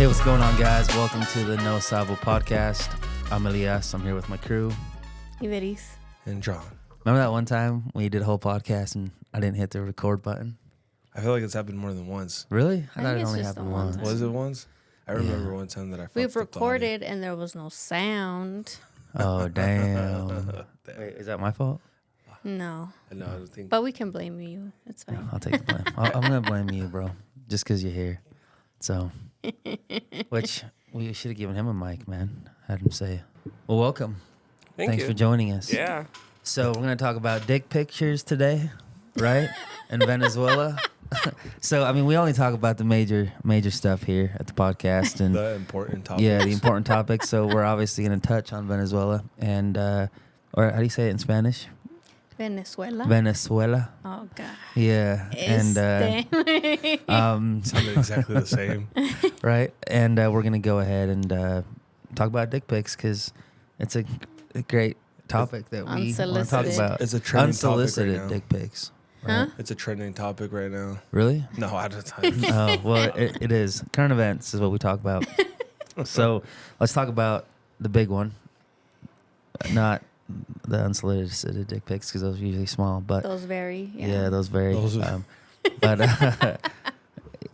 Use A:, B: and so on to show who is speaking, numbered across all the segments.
A: Hey, what's going on, guys? Welcome to the No Sabo podcast. I'm Elias. I'm here with my crew.
B: Iveris.
C: And John.
A: Remember that one time when you did a whole podcast and I didn't hit the record button?
C: I feel like it's happened more than once.
A: Really?
B: I
A: thought
B: think
A: it
B: it's
A: only
B: just the
A: happened
B: one
A: once.
B: time.
C: Was it once? I remember one time that I fucked
B: We've
C: up the audio.
B: recorded and there was no sound.
A: Oh, damn. Wait, is that my fault?
B: No.
C: No, I don't think.
B: But we can blame you. It's fine.
A: I'll take the blame. I'm going to blame you, bro, just because you're here. So, which we should have given him a mic, man. Had him say, well, welcome. Thanks for joining us.
C: Yeah.
A: So we're going to talk about dick pictures today, right? In Venezuela. So, I mean, we only talk about the major stuff here at the podcast. And
C: The important topics.
A: yeah, the important topics. So we're obviously going to touch on Venezuela. And, or how do you say it in Spanish?
B: Venezuela.
A: Venezuela.
B: Oh, God.
A: Yeah. And,
C: Sounded exactly the same.
A: right. And we're going to go ahead and talk about dick pics because it's a great topic that we want to talk about.
C: It's a trending
A: Unsolicited
C: topic right now.
A: dick pics. Right?
B: Huh?
C: It's a trending topic right now.
A: Really?
C: No, out of time.
A: Oh, well, it is. Current events is what we talk about. So let's talk about the big one. Not the unsolicited dick pics because those are usually small. But
B: Those vary.
A: yeah, those vary.
C: Those are-
A: But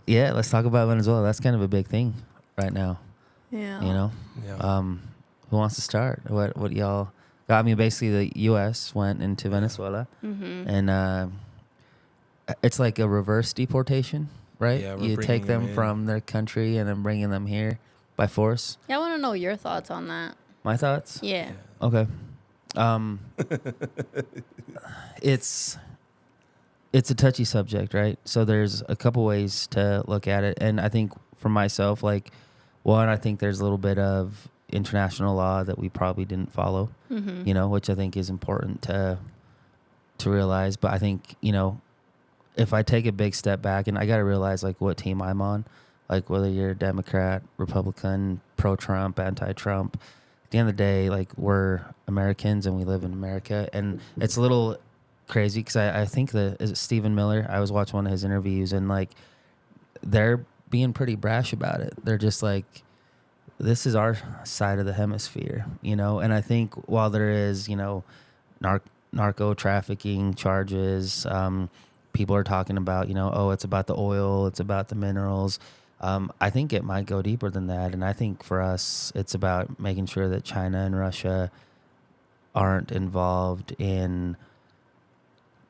A: yeah, let's talk about Venezuela. That's kind of a big thing right now.
B: Yeah.
A: You know?
C: Yeah.
A: Who wants to start? What y'all... I mean, basically, the U.S. went into Venezuela,
B: Mm-hmm.
A: and it's like a reverse deportation, right?
C: Yeah, we're
A: You
C: bringing
A: take them
C: them in.
A: from their country and then bringing them here by force.
B: Yeah, I want to know your thoughts on that.
A: My thoughts?
B: Yeah.
A: Okay. It's a touchy subject, right? So there's a couple ways to look at it, and I think for myself, like, one, I think there's a little bit of international law that we probably didn't follow,
B: Mm-hmm.
A: you know, which I think is important to realize. But I think, you know, if I take a big step back, and I got to realize like what team I'm on, like whether you're a Democrat, Republican, pro-Trump, anti-Trump, at the end of the day, like we're Americans and we live in America. And it's a little crazy because I think is it Stephen Miller? I was watching one of his interviews and like they're being pretty brash about it. They're just like, this is our side of the hemisphere, you know? And I think while there is, you know, narco trafficking charges, people are talking about, you know, oh, it's about the oil, it's about the minerals. I think it might go deeper than that. And I think for us, it's about making sure that China and Russia aren't involved in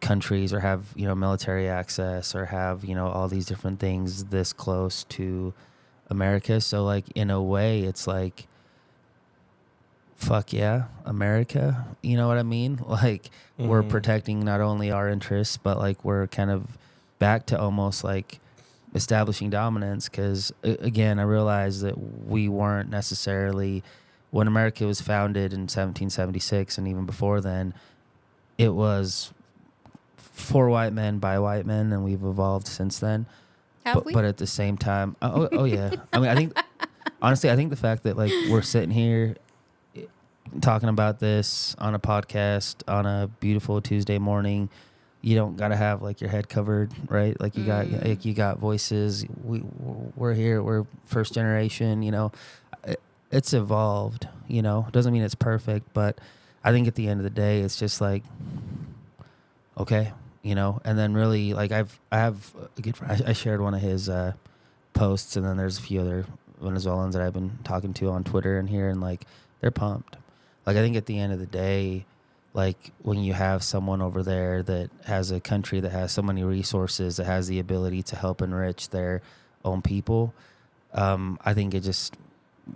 A: countries or have, you know, military access or have, you know, all these different things this close to America. So like in a way it's like, fuck yeah, America, you know what I mean? Like we're protecting not only our interests, but like we're kind of back to almost like establishing dominance. Because again, I realized that we weren't necessarily, when America was founded in 1776 and even before then, it was for white men by white men, and we've evolved since then.
B: Have we?
A: But at the same time, oh yeah. I mean, I think honestly, I think the fact that like we're sitting here talking about this on a podcast on a beautiful Tuesday morning, you don't got to have like your head covered, right? Like you got voices. We're here. We're first generation. You know, it's evolved. You know, doesn't mean it's perfect, but I think at the end of the day, it's just like, okay. You know, and then really, like, I have a good friend. I shared one of his posts, and then there's a few other Venezuelans that I've been talking to on Twitter and here, and, like, they're pumped. Like, I think at the end of the day, like, when you have someone over there that has a country that has so many resources, that has the ability to help enrich their own people, I think it just,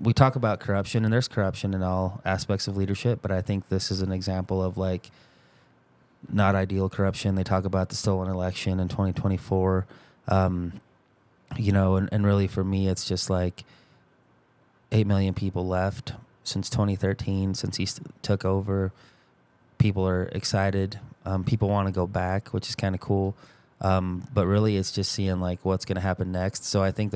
A: we talk about corruption, and there's corruption in all aspects of leadership, but I think this is an example of, like, not ideal corruption. They talk about the stolen election in 2024. You know, and really for me, it's just like 8 million people left since 2013, since he took over. People are excited. People want to go back, which is kind of cool. But really it's just seeing like what's going to happen next. So I think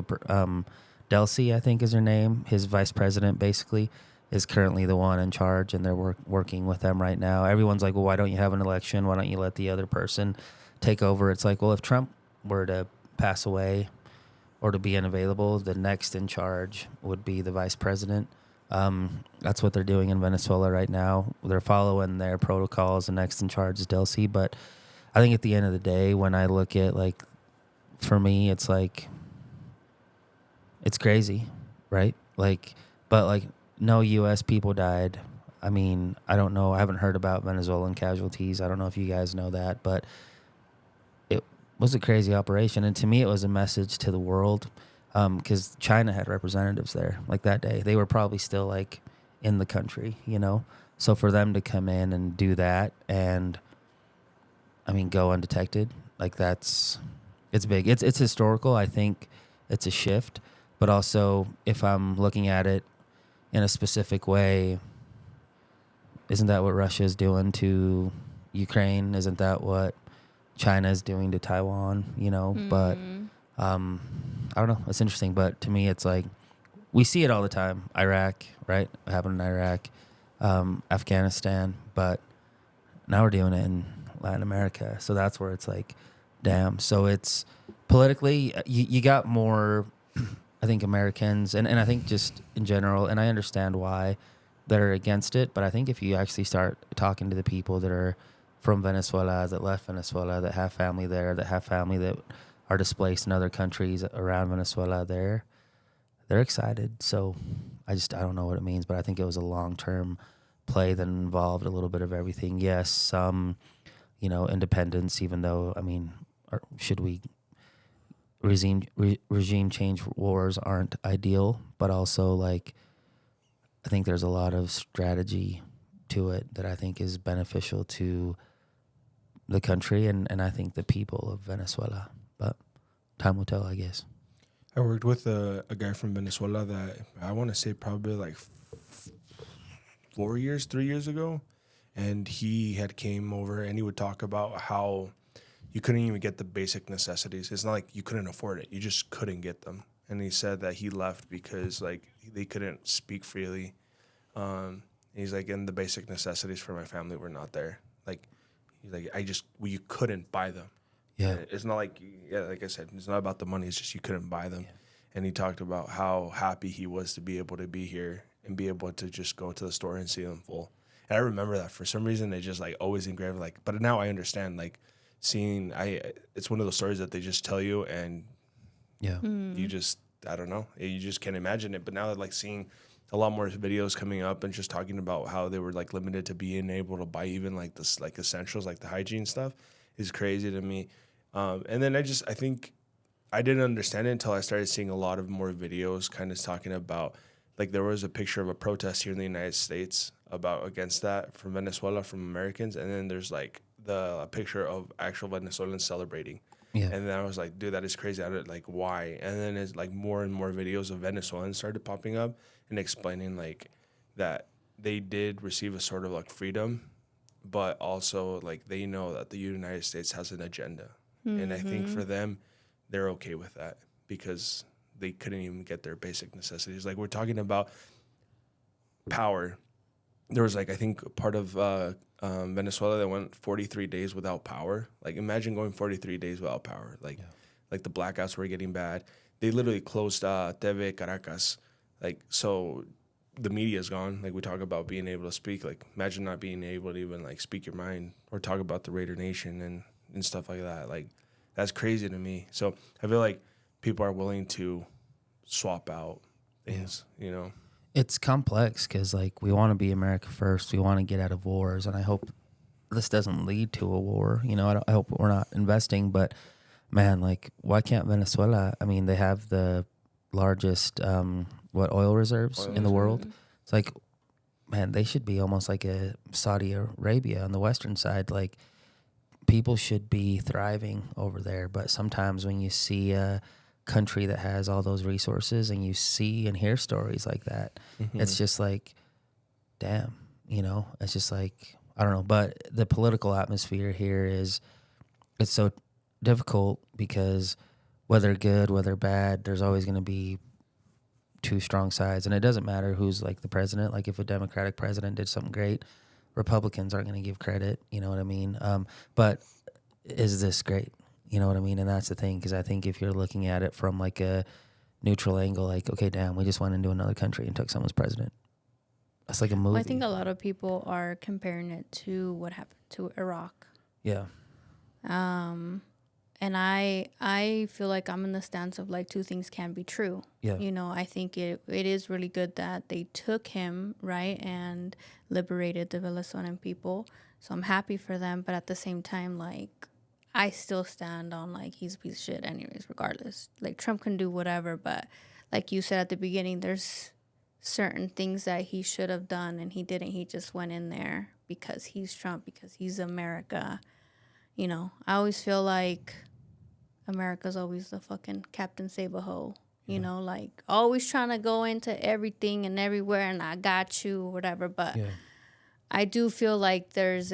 A: Delcy, I think is her name, his vice president basically, is currently the one in charge, and they're working with them right now. Everyone's like, well, why don't you have an election? Why don't you let the other person take over? It's like, well, if Trump were to pass away or to be unavailable, the next in charge would be the vice president. That's what they're doing in Venezuela right now. They're following their protocols. The next in charge is Delcy. But I think at the end of the day, when I look at, like, for me, it's like, it's crazy, right? Like, but like, no U.S. people died. I mean, I don't know. I haven't heard about Venezuelan casualties. I don't know if you guys know that, but it was a crazy operation. And to me, it was a message to the world, because China had representatives there, like, that day. They were probably still, like, in the country, you know? So for them to come in and do that and, I mean, go undetected, like, it's big. It's historical. I think it's a shift. But also, if I'm looking at it in a specific way, isn't that what Russia is doing to Ukraine? Isn't that what China is doing to Taiwan? You know, but I don't know. It's interesting. But to me, it's like, we see it all the time. Iraq, right? It happened in Iraq, Afghanistan. But now we're doing it in Latin America. So that's where it's like, damn. So it's politically, you got more, I think, Americans, and I think just in general, and I understand why, that are against it. But I think if you actually start talking to the people that are from Venezuela, that left Venezuela, that have family there, that have family that are displaced in other countries around Venezuela, they're excited. So I don't know what it means, but I think it was a long-term play that involved a little bit of everything. Yes, some, independence, even though, I mean, should we, regime change wars aren't ideal, but also, like, I think there's a lot of strategy to it that I think is beneficial to the country and I think the people of Venezuela. But time will tell, I guess.
C: I worked with a guy from Venezuela that I want to say probably like 3 years ago. And he had came over and he would talk about how you couldn't even get the basic necessities. It's not like you couldn't afford it. You just couldn't get them. And he said that he left because, like, they couldn't speak freely. He's like, and the basic necessities for my family were not there. Like, he's like, you couldn't buy them.
A: Yeah.
C: And it's not like, like I said, it's not about the money. It's just you couldn't buy them. Yeah. And he talked about how happy he was to be able to be here and be able to just go to the store and see them full. And I remember that for some reason, they just, like, always engraved, like, but now I understand, like, it's one of those stories that they just tell you and you just, I don't know, you just can't imagine it. But now that, like, seeing a lot more videos coming up and just talking about how they were, like, limited to being able to buy even, like, this, like, essentials, like the hygiene stuff is crazy to me. And then I think I didn't understand it until I started seeing a lot of more videos kind of talking about, like, there was a picture of a protest here in the United States against that from Venezuela, from Americans. And then there's, like, a picture of actual Venezuelans celebrating. Yeah. And then I was like, dude, that is crazy. Like, why? And then it's like more and more videos of Venezuelans started popping up and explaining, like, that they did receive a sort of, like, freedom, but also, like, they know that the United States has an agenda. Mm-hmm. And I think for them, they're okay with that because they couldn't even get their basic necessities. Like, we're talking about power. There was, like, I think part of Venezuela that went 43 days without power. Like, imagine going 43 days without power. Like, like the blackouts were getting bad. They literally closed TV Caracas. Like, so the media is gone. Like, we talk about being able to speak. Like, imagine not being able to even, like, speak your mind or talk about the Raider Nation and stuff like that. Like, that's crazy to me. So I feel like people are willing to swap out things,
A: It's complex because, like, we want to be America first. We want to get out of wars, and I hope this doesn't lead to a war. I hope we're not investing, but, man, like, why can't Venezuela? I mean, they have the largest, oil reserves in the world. It's like, man, they should be almost like a Saudi Arabia on the western side. Like, people should be thriving over there, but sometimes when you see a country that has all those resources and you see and hear stories like that, it's just like, damn, it's just like, I don't know. But the political atmosphere here it's so difficult because whether good, whether bad, there's always going to be two strong sides. And it doesn't matter who's, like, the president. Like, if a Democratic president did something great, Republicans aren't going to give credit. You know what I mean? But is this great? You know what I mean? And that's the thing, because I think if you're looking at it from like a neutral angle, like, okay, damn, we just went into another country and took someone's president. That's like a movie.
B: Well, I think a lot of people are comparing it to what happened to Iraq.
A: Yeah.
B: And I feel like I'm in the stance of like two things can be true.
A: Yeah.
B: You know, I think it is really good that they took him, right, and liberated the Venezuelan people. So I'm happy for them. But at the same time, like, I still stand on like he's a piece of shit anyways, regardless. Like Trump can do whatever, but like you said at the beginning, there's certain things that he should have done and he didn't. He just went in there because he's Trump, because he's America. You know, I always feel like America's always the fucking Captain Save-A-Ho. You know, like always trying to go into everything and everywhere and I got you, whatever. But I do feel like there's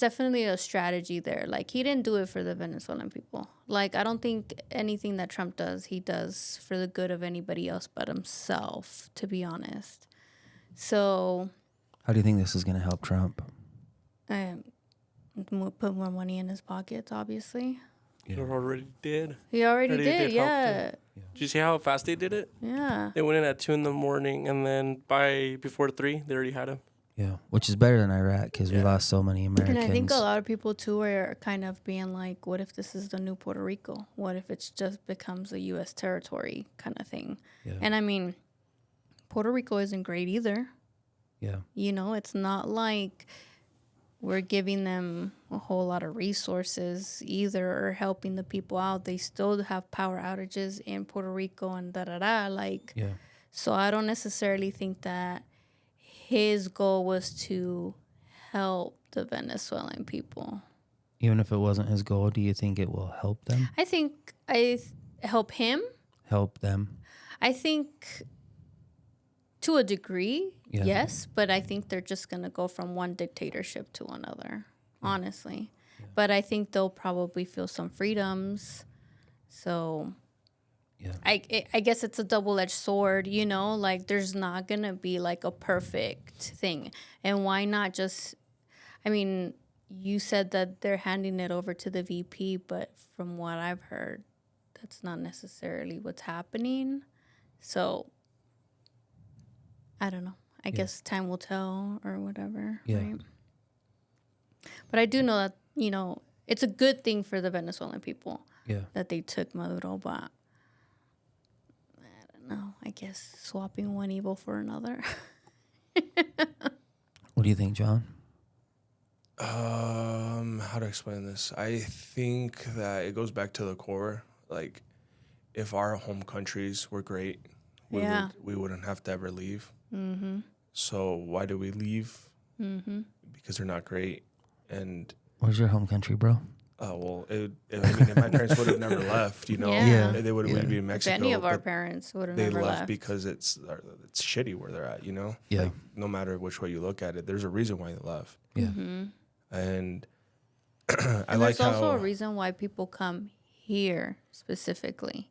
B: definitely a strategy there. Like he didn't do it for the Venezuelan people. Like I don't think anything that Trump does, he does for the good of anybody else but himself, to be honest. So
A: How do you think this is going to help Trump?
B: Put more money in his pockets, obviously.
D: They already did.
B: He already did,
D: help
B: yeah.
D: them. Did you see how fast they did it?
B: Yeah.
D: They went in at 2 a.m. and then before 3, they already had him.
A: Yeah, which is better than Iraq, because we lost so many Americans.
B: And I think a lot of people, too, are kind of being like, what if this is the new Puerto Rico? What if it just becomes a U.S. territory kind of thing?
A: Yeah.
B: And, I mean, Puerto Rico isn't great either.
A: Yeah.
B: You know, it's not like we're giving them a whole lot of resources either or helping the people out. They still have power outages in Puerto Rico and da-da-da. Like, so I don't necessarily think that his goal was to help the Venezuelan people.
A: Even if it wasn't his goal, do you think it will help them?
B: I think help him.
A: Help them.
B: I think to a degree,
A: Yeah.
B: yes, but I think they're just going to go from one dictatorship to another, honestly. Yeah. But I think they'll probably feel some freedoms. So I guess it's a double-edged sword, you know? Like, there's not going to be, like, a perfect thing. And why not just... I mean, you said that they're handing it over to the VP, but from what I've heard, that's not necessarily what's happening. So... I don't know. I guess time will tell or whatever.
A: Yeah.
B: Right? But I do know that, you know, it's a good thing for the Venezuelan people that they took Maduro, but I don't know. I guess swapping one evil for another.
A: What do you think, John?
C: How to explain this? I think that it goes back to the core. Like, if our home countries were great, we wouldn't have to ever leave. Mm-hmm. So why do we leave? Mm-hmm. Because they're not great. And
A: where's your home country, bro?
C: Well, I mean, if my parents would have never left, you know, they would have been in Mexico.
B: If any of our parents would have never left.
C: They left because it's shitty where they're at, you know?
A: Yeah.
C: Like, no matter which way you look at it, there's a reason why they left.
A: Yeah.
B: Mm-hmm.
C: And
B: there's also a reason why people come here specifically.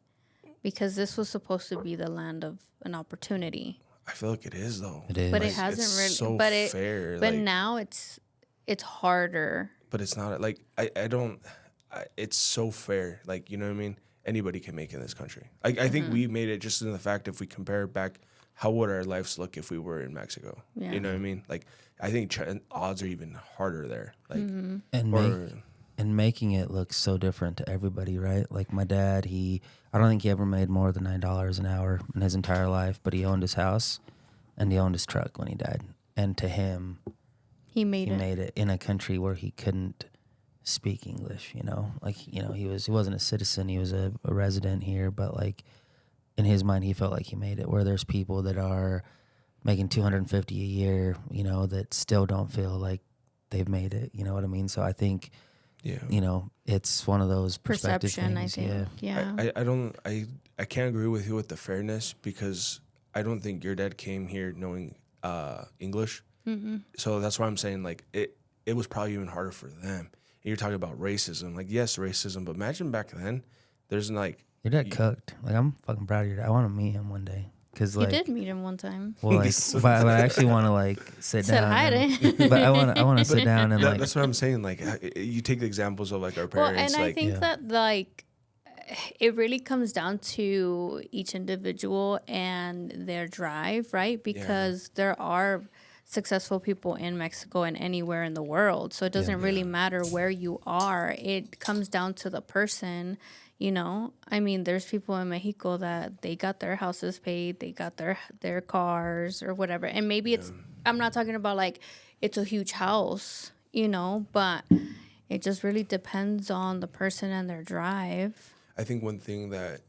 B: Because this was supposed to be the land of an opportunity.
C: I feel like it is, though.
A: It is.
B: But it hasn't really.
C: So fair.
B: But now it's harder.
C: But it's not like it's so fair. Like, you know what I mean? Anybody can make it in this country. I think we made it just in the fact if we compare back, how would our lives look if we were in Mexico? Yeah. You know what I mean? Like, I think odds are even harder there. Like,
A: and making it look so different to everybody, right? Like my dad, I don't think he ever made more than $9 an hour in his entire life, but he owned his house and he owned his truck when he died. And to him, he made it in a country where he couldn't speak English, you know? Like, you know, he wasn't a citizen, he was a resident here, but like in his mind, he felt like he made it. Where there's people that are making $250 a year, you know, that still don't feel like they've made it, you know what I mean? So I think... Yeah, you know, it's one of those perception.
B: I think. Yeah.
C: I can't agree with you with the fairness because I don't think your dad came here knowing English. Mm-hmm. So that's why I'm saying like it was probably even harder for them. And you're talking about racism, like yes, racism, but imagine back then. There's like
A: your dad cooked. Like I'm fucking proud of your dad. I want to meet him one day. because
B: You
A: like,
B: did meet him one time.
A: well, like, but I actually want to like sit
B: Said
A: down.
B: hi to
A: and-
B: him.
A: but I want to sit down and like,
C: That's what I'm saying. Like, you take the examples of like our
B: Well,
C: parents.
B: and I
C: like,
B: think
A: Yeah.
B: that like it really comes down to each individual and their drive, right? Because there are successful people in Mexico and anywhere in the world. So it doesn't really matter where you are. It comes down to the person, you know. I mean, there's people in Mexico that they got their houses paid, they got their cars or whatever. And maybe it's I'm not talking about like it's a huge house, you know, but it just really depends on the person and their drive.
C: I think one thing that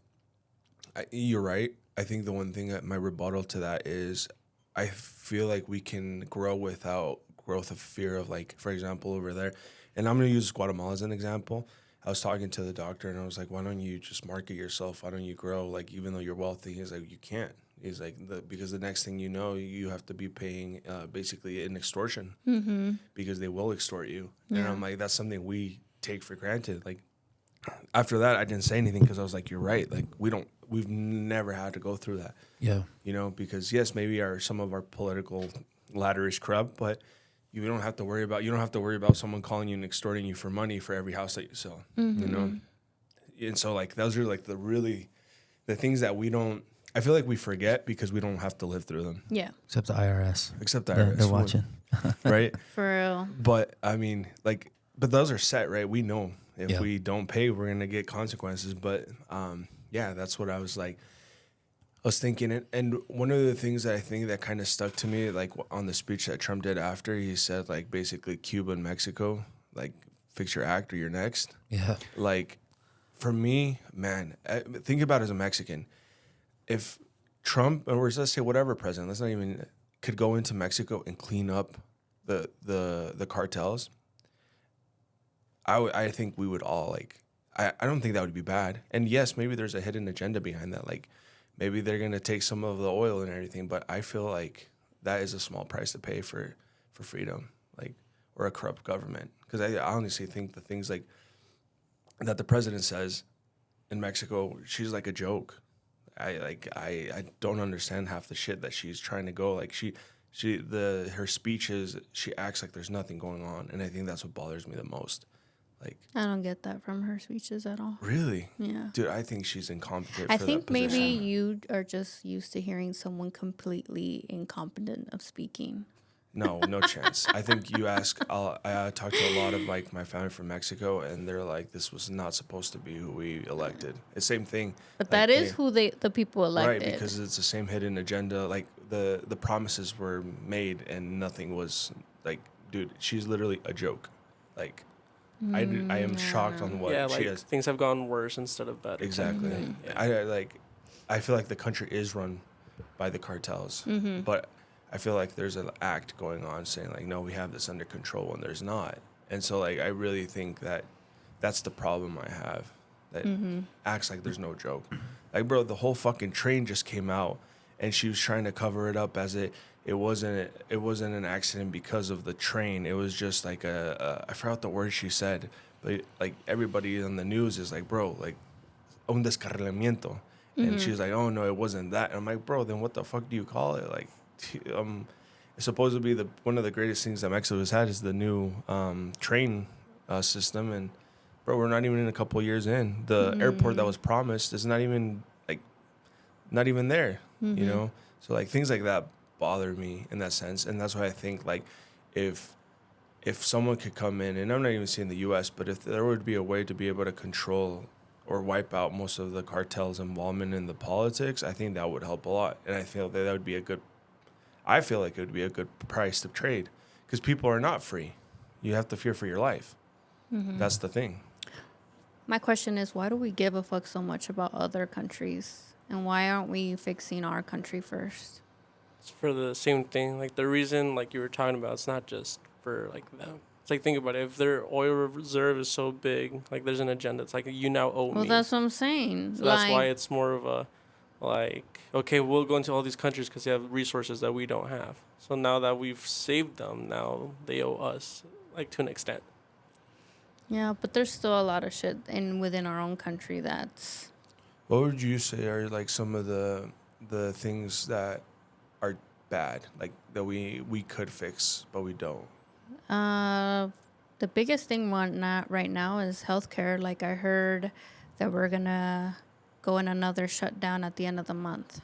C: you're right. I think the one thing that my rebuttal to that is I feel like we can grow without growth of fear of, like, for example, over there. And I'm going to use Guatemala as an example. I was talking to the doctor and I was like, why don't you just market yourself? Why don't you grow? Like, even though you're wealthy, he's like, you can't. He's like, because the next thing you know, you have to be paying basically an extortion because they will extort you. And I'm like, that's something we take for granted. Like, after that, I didn't say anything because I was like, you're right. Like, we've never had to go through that.
A: yeah,
C: You know, because yes, maybe some of our political ladder is corrupt, but you don't have to worry about someone calling you and extorting you for money for every house that you sell. You know, and so like those are like the things that I feel like we forget because we don't have to live through them.
B: Yeah,
A: except the IRS.
C: Except the
A: They're,
C: IRS,
A: they're watching.
C: right?
B: for real.
C: But I mean, like, but those are set, right? We know if
A: Yeah.
C: we don't pay, we're gonna get consequences. But yeah, that's what I was like. I was thinking, and one of the things that I think that kind of stuck to me, like on the speech that Trump did after, he said like basically Cuba and Mexico, like fix your act or you're next.
A: Yeah,
C: Like, for me, man, think about it as a Mexican. If Trump, or let's say whatever president, let's not even, could go into Mexico and clean up the cartels, I think we would all like, I don't think that would be bad. And yes, maybe there's a hidden agenda behind that. Like, maybe they're going to take some of the oil and everything, but I feel like that is a small price to pay for freedom, like, or a corrupt government. Because I honestly think the things like that the president says in Mexico, she's like a joke. I don't understand half the shit that she's trying to go. Like, her speeches, she acts like there's nothing going on, and I think that's what bothers me the most. Like,
B: I don't get that from her speeches at all.
C: really?
B: Yeah.
C: Dude, I think she's incompetent
B: I
C: for
B: think
C: that
B: maybe
C: position.
B: you are just used to hearing someone completely incompetent of speaking.
C: No chance. I think you ask, I talked to a lot of like my family from Mexico, and they're like, this was not supposed to be who we elected. It's the same thing.
B: But
C: like,
B: that is who the people elected.
C: Right, because it's the same hidden agenda. Like, the promises were made and nothing was, like, dude, she's literally a joke. Like, I am shocked on what
D: Yeah,
C: she
D: like
C: has.
D: things have gone worse instead of better.
C: Exactly.
D: Yeah.
C: I feel like the country is run by the cartels, but I feel like there's an act going on saying like, no, we have this under control when there's not. And so like, I really think that that's the problem I have, that acts like there's no joke. Like, bro, the whole fucking train just came out and she was trying to cover it up as it wasn't an accident because of the train. It was just like I forgot the word she said, but like everybody on the news is like, bro, like un descarrilamiento. And she's like, oh no, it wasn't that. And I'm like, bro, then what the fuck do you call it? Like, it's supposed to be one of the greatest things that Mexico has had is the new train system. And bro, we're not even in a couple of years in. The airport that was promised is not even there, you know? So like things like that bother me in that sense. And that's why I think like if someone could come in, and I'm not even saying the US, but if there would be a way to be able to control or wipe out most of the cartel's involvement in the politics, I think that would help a lot. And I feel that would be I feel like it would be a good price to trade, because people are not free. You have to fear for your life. That's the thing.
B: My question is, why do we give a fuck so much about other countries? And why aren't we fixing our country first?
D: It's for the same thing. Like the reason, like you were talking about, it's not just for like them. It's like, think about it. If their oil reserve is so big, like there's an agenda. It's like, you now owe
B: Well,
D: me.
B: that's what I'm saying.
D: So that's why it's more of a, like, okay, we'll go into all these countries because they have resources that we don't have. So now that we've saved them, now they owe us, like, to an extent.
B: Yeah, but there's still a lot of shit within our own country that's...
C: What would you say are like some of the the things that are bad, like that we could fix, but we don't?
B: The biggest thing not right now is healthcare. Like I heard that we're gonna go in another shutdown at the end of the month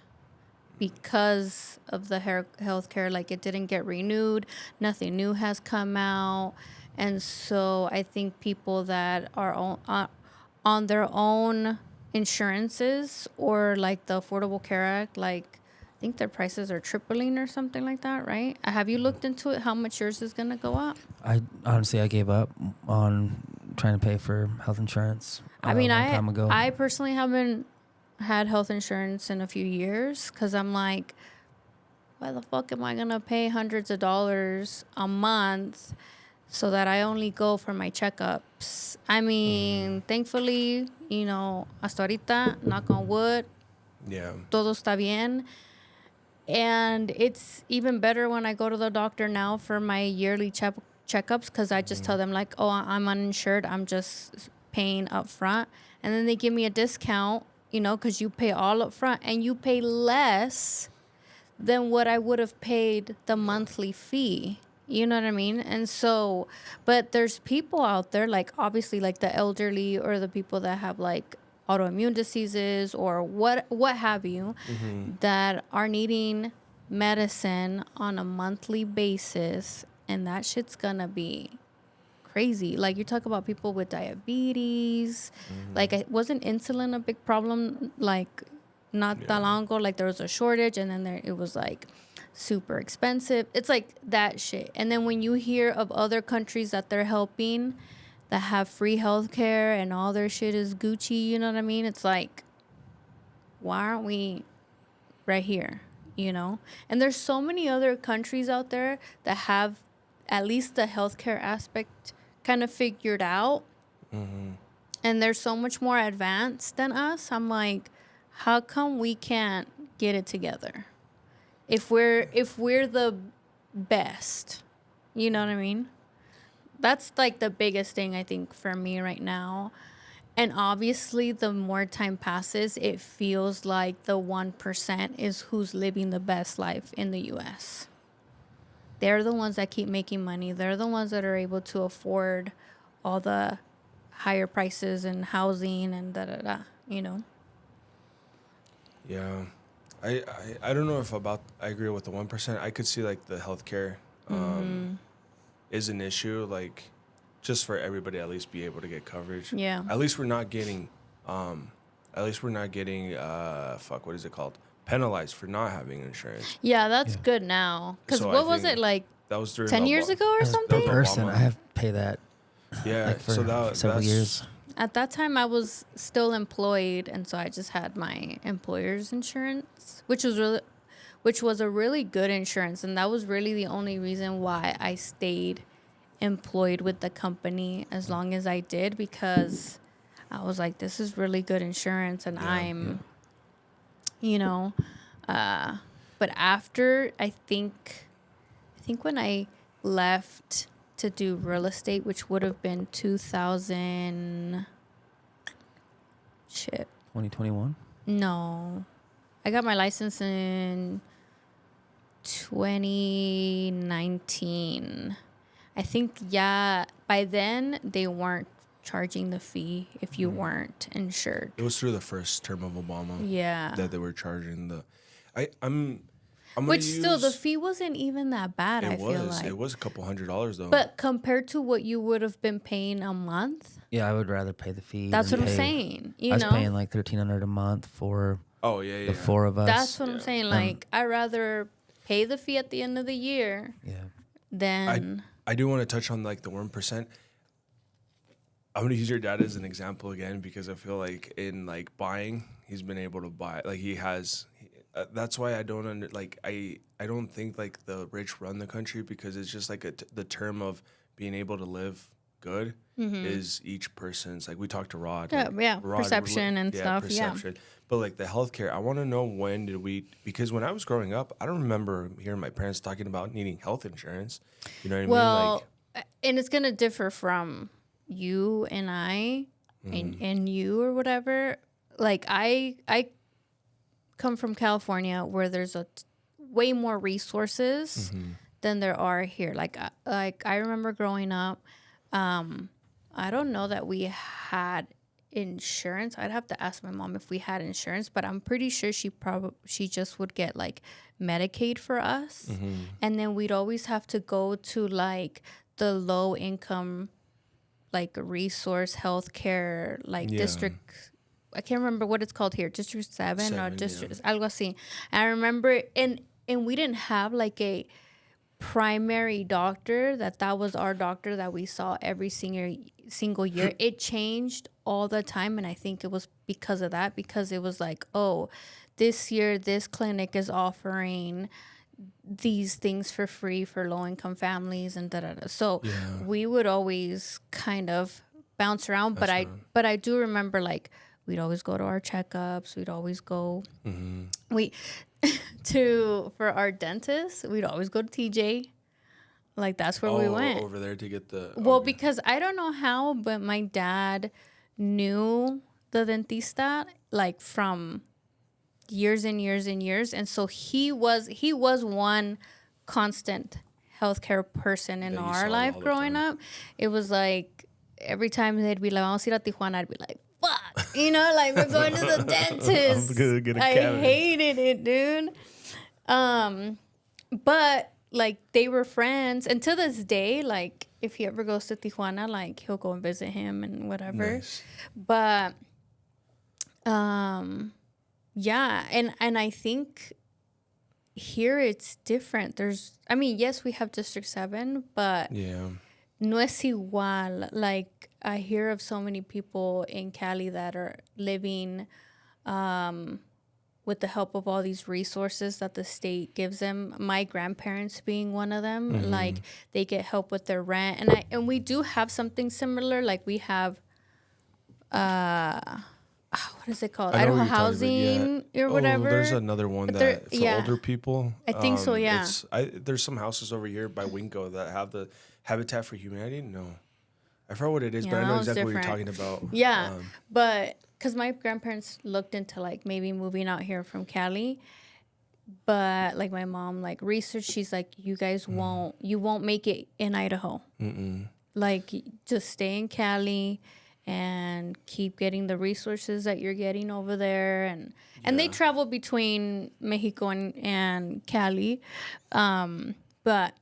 B: because of the healthcare. Like it didn't get renewed, nothing new has come out, and so I think people that are on their own insurances or like the Affordable Care Act, like I think their prices are tripling or something like that, right? Have you looked into it? How much yours is gonna go up?
A: I gave up on trying to pay for health insurance.
B: I mean,
A: a long time ago.
B: I personally haven't had health insurance in a few years because I'm like, why the fuck am I gonna pay hundreds of dollars a month so that I only go for my checkups? I mean, thankfully, you know, hasta ahorita, knock on wood,
C: Yeah.
B: todo está bien. And it's even better when I go to the doctor now for my yearly checkups because I just tell them like, oh, I'm uninsured. I'm just paying up front. And then they give me a discount, you know, because you pay all up front and you pay less than what I would have paid the monthly fee. You know what I mean? And so, but there's people out there, like obviously like the elderly or the people that have like autoimmune diseases or what have you, that are needing medicine on a monthly basis, and that shit's gonna be crazy. Like you talk about people with diabetes, like wasn't insulin a big problem like not that long ago? Like there was a shortage and then it was like super expensive. It's like that shit. And then when you hear of other countries that they're helping that have free healthcare and all their shit is Gucci, you know what I mean? It's like, why aren't we right here, you know? And there's so many other countries out there that have at least the healthcare aspect kind of figured out. And they're so much more advanced than us. I'm like, how come we can't get it together? If we're the best, you know what I mean? That's like the biggest thing I think for me right now. And obviously the more time passes, it feels like the 1% is who's living the best life in the US. They're the ones that keep making money. They're the ones that are able to afford all the higher prices and housing and da-da-da, you know?
C: Yeah. I don't know if I agree with the 1%. I could see like the healthcare is an issue, like just for everybody at least be able to get coverage.
B: Yeah.
C: At least we're not getting what is it called? Penalized for not having insurance.
B: Yeah, that's good now. Because
C: So
B: what
C: I
B: was
C: think
B: it, like
C: That was during
B: 10 years ago or
A: As
B: something?
A: per person,
C: Obama.
A: I have to pay that
C: Yeah.
A: like for
C: so that
A: several
C: that's,
A: years.
B: At that time, I was still employed, and so I just had my employer's insurance, which was a really good insurance, and that was really the only reason why I stayed employed with the company as long as I did, because I was like, this is really good insurance, and you know, but after I think when I left to do real estate, which would have been
A: 2021.
B: No, I got my license in 2019. I think, yeah, by then they weren't charging the fee if you weren't insured.
C: It was through the first term of Obama.
B: Yeah.
C: That they were charging the. I'm
B: Which still, the fee wasn't even that bad, I feel like.
C: It was a couple $100s though.
B: But compared to what you would have been paying a month,
A: Yeah, I would rather pay the fee.
B: that's
A: than
B: what I'm
A: pay-
B: saying. You
A: I was
B: know?
A: paying like $1,300 a month for
C: oh yeah.
A: the four of us.
B: That's what I'm saying. Like, I'd rather pay the fee at the end of the year
A: Yeah.
B: than.
C: I do want to touch on like the 1%. I'm gonna use your dad as an example again because I feel like in like buying, he's been able to buy. Like he has. That's why I don't I don't think like the rich run the country, because it's just like the term of being able to live good is each person's. Like we talked to Rod.
B: Yeah,
C: like,
B: yeah,
C: Rod,
B: perception and stuff, yeah.
C: perception. But like the healthcare, I want to know when did we? Because when I was growing up, I don't remember hearing my parents talking about needing health insurance. You know what I mean?
B: Well,
C: Like,
B: and it's going to differ from you and I and you or whatever. Like, I come from California, where there's way more resources than there are here. Like I remember growing up, I don't know that we had insurance. I'd have to ask my mom if we had insurance, but I'm pretty sure she just would get like Medicaid for us, and then we'd always have to go to like the low income, like resource healthcare, like district. I can't remember what it's called here, District 7 or District algo así. And I remember, and we didn't have like a primary doctor that was our doctor that we saw every single year. It changed all the time, and I think it was because of that, because it was like, oh, this year this clinic is offering these things for free for low-income families and da-da-da. So we would always kind of bounce around, but I do remember, like, we'd always go to our checkups. We'd always go for our dentist. We'd always go to TJ. Like, that's where we went.
C: Over there to get the...
B: Well, because I don't know how, but my dad knew the dentista, like, from years and years and years. And so he was one constant healthcare person in our life growing up. It was like, every time they'd be like, vamos a ir a Tijuana, I'd be like, fuck, you know, like, we're going to the dentist.
C: I'm gonna get a
B: I
C: cavity.
B: hated it, dude. But like, they were friends, and to this day, like, if he ever goes to Tijuana, like, he'll go and visit him and whatever.
C: Nice.
B: But yeah, and I think here it's different. Yes, we have District 7, but no es igual. Like, I hear of so many people in Cali that are living with the help of all these resources that the state gives them. My grandparents being one of them. Like, they get help with their rent. And we do have something similar. Like, we have, what is it called? Idaho Housing or whatever.
C: There's another one that for older people.
B: I think so, yeah.
C: There's some houses over here by Winco that have the Habitat for Humanity. No. I forgot what it is, but I know exactly what you're talking about.
B: Yeah, but because my grandparents looked into, like, maybe moving out here from Cali, but, like, my mom, like, researched, she's like, you guys won't make it in Idaho. Like, just stay in Cali and keep getting the resources that you're getting over there. And they travel between Mexico and Cali. But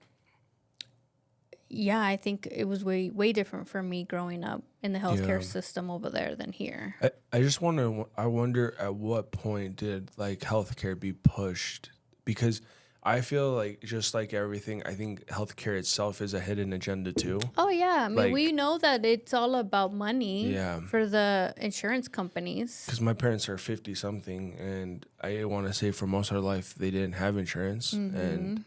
B: yeah, I think it was way different for me growing up in the healthcare system over there than here.
C: I wonder at what point did, like, healthcare be pushed? Because I feel like, just like everything, I think healthcare itself is a hidden agenda too.
B: Oh yeah, I mean, we know that it's all about money for the insurance companies.
C: Because my parents are 50 something, and I want to say for most of their life they didn't have insurance, and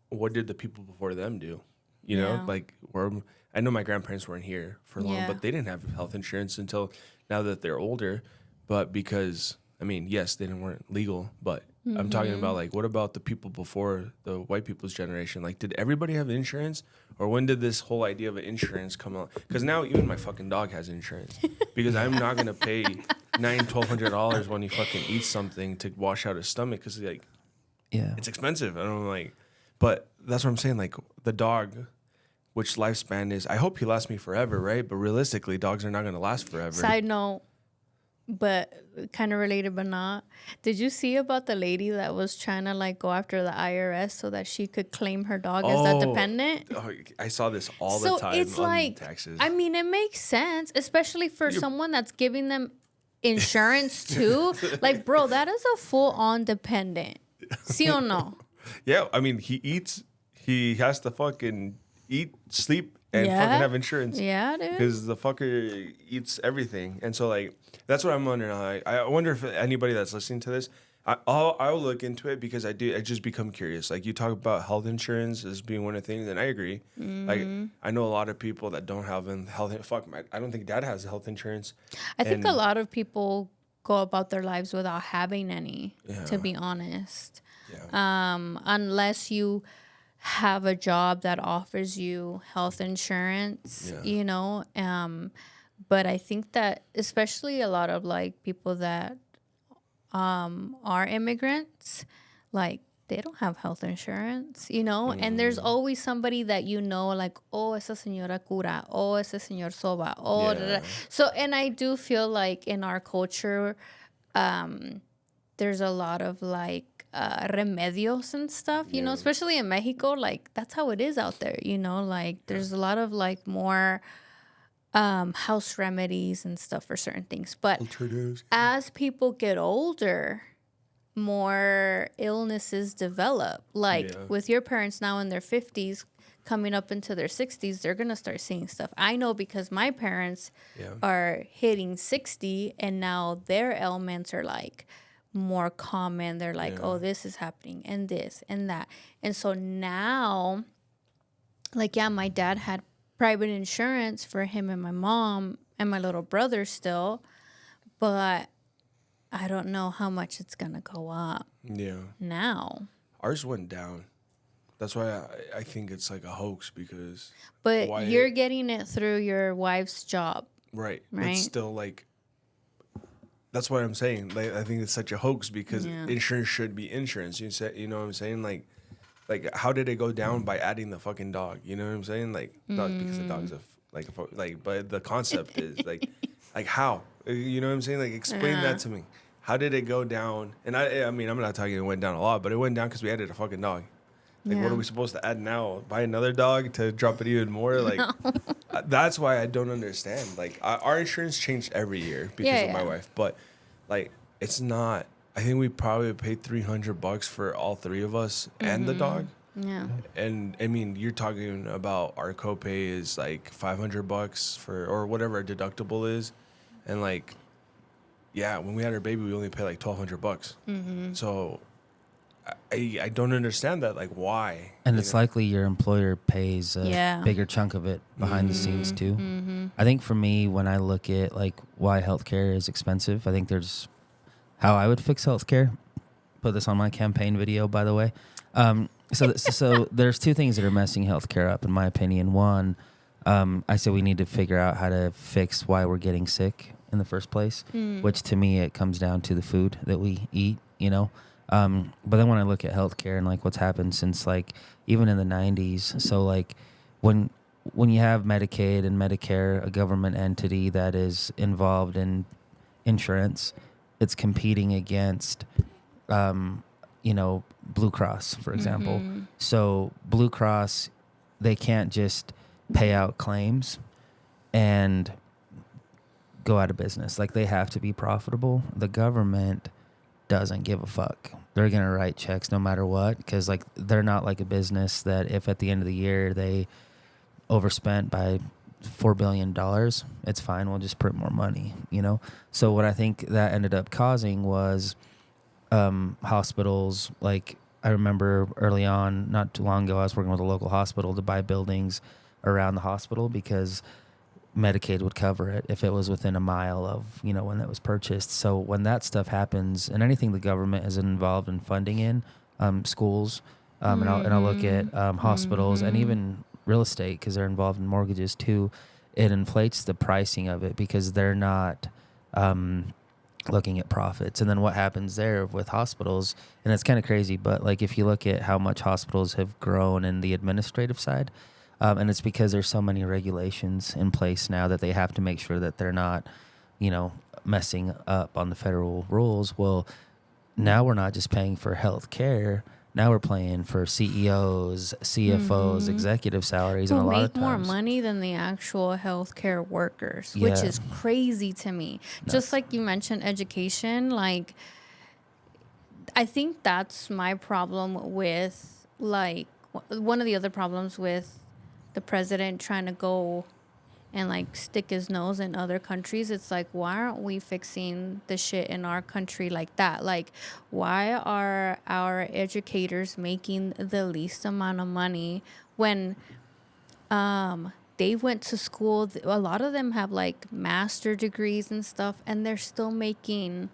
C: what did the people before them do? You know, like, I know my grandparents weren't here for long, but they didn't have health insurance until now that they're older. But because, I mean, yes, they weren't legal, but I'm talking about, like, what about the people before the white people's generation? Like, did everybody have insurance? Or when did this whole idea of insurance come out? Because now even my fucking dog has insurance. Because I'm not going to pay $1,200 when he fucking eats something to wash out his stomach. Because, like, it's expensive. And I'm like, but that's what I'm saying. Like, the dog, which lifespan is, I hope he lasts me forever, right? But realistically, dogs are not going to last forever.
B: Side note, but kind of related, but not. Did you see about the lady that was trying to, like, go after the IRS so that she could claim her dog as a dependent?
C: Oh, I saw this all the time.
B: It's like,
C: taxes.
B: I mean, it makes sense, especially for someone that's giving them insurance too. Like, bro, that is a full-on dependent. Sí o no?
C: Yeah, I mean, he has to fucking eat, sleep, and fucking have insurance.
B: Yeah, dude.
C: Because the fucker eats everything. And so, like, that's what I'm wondering. I wonder if anybody that's listening to this, I'll look into it, because I just become curious. Like, you talk about health insurance as being one of the things, and I agree. Like, I know a lot of people that don't have health. I don't think Dad has health insurance.
B: I think a lot of people go about their lives without having any, to be honest. Unless you have a job that offers you health insurance, you know. But I think that especially a lot of, like, people that are immigrants, like they don't have health insurance, you know, and there's always somebody that you know, like, oh, esa señora cura, oh, ese señor soba, oh, da, da.
C: Yeah.
B: So, and I do feel like in our culture, there's a lot of like remedios and stuff, you know, especially in Mexico, like that's how it is out there, you know, like there's a lot of like more house remedies and stuff for certain things. But as people get older, more illnesses develop. Like with your parents now in their 50s, coming up into their 60s, they're going to start seeing stuff. I know because my parents are hitting 60 and now their ailments are like more common. They're like, oh, this is happening and this and that. And so now, like, yeah, my dad had private insurance for him and my mom and my little brother still, but I don't know how much it's going to go up now.
C: Ours went down. That's why I think it's like a hoax because...
B: But you're getting it through your wife's job.
C: Right.
B: Right?
C: It's still like... That's what I'm saying. Like, I think it's such a hoax because insurance should be insurance. You know what I'm saying? Like, how did it go down by adding the fucking dog? You know what I'm saying? Like, not because the dog's but the concept is like how? You know what I'm saying? Like, explain that to me. How did it go down? And I mean, I'm not talking it went down a lot, but it went down because we added a fucking dog. Like, what are we supposed to add now? Buy another dog to drop it even more? Like, that's why I don't understand. Like, our insurance changed every year because of my wife, but like, it's not. I think we probably paid $300 for all three of us and the dog.
B: Yeah.
C: And I mean, you're talking about our copay is like $500 for or whatever our deductible is, and like, yeah, when we had our baby, we only paid like $1,200. So. I don't understand that, like, why?
A: And it's likely your employer pays a bigger chunk of it behind the scenes, too. I think for me, when I look at, like, why healthcare is expensive, I think there's how I would fix healthcare. Put this on my campaign video, by the way. So there's two things that are messing healthcare up, in my opinion. One, I say we need to figure out how to fix why we're getting sick in the first place, which to me, it comes down to the food that we eat, you know? But then when I look at healthcare and like what's happened since like even in the 90s, so like when you have Medicaid and Medicare, a government entity that is involved in insurance, it's competing against, you know, Blue Cross, for example. So Blue Cross, they can't just pay out claims and go out of business. Like they have to be profitable. The government doesn't give a fuck. They're going to write checks no matter what because, like, they're not like a business that if at the end of the year they overspent by $4 billion, it's fine. We'll just print more money, you know? So what I think that ended up causing was hospitals. Like, I remember early on, not too long ago, I was working with a local hospital to buy buildings around the hospital because Medicaid would cover it if it was within a mile of, you know, when it was purchased. So when that stuff happens and anything the government is involved in funding in, schools, and I'll look at hospitals and even real estate because they're involved in mortgages too, it inflates the pricing of it because they're not looking at profits. And then what happens there with hospitals, and it's kind of crazy, but like if you look at how much hospitals have grown in the administrative side, and it's because there's so many regulations in place now that they have to make sure that they're not, you know, messing up on the federal rules. Well, now we're not just paying for health care. Now we're paying for CEOs, CFOs, executive salaries, and a lot of times
B: make more money than the actual healthcare workers, which is crazy to me. Nuts. Just like you mentioned, education. Like, I think that's my problem with, like, one of the other problems with the president trying to go and like stick his nose in other countries. It's like, why aren't we fixing the shit in our country like that? Like, why are our educators making the least amount of money when they went to school? A lot of them have like master degrees and stuff, and they're still making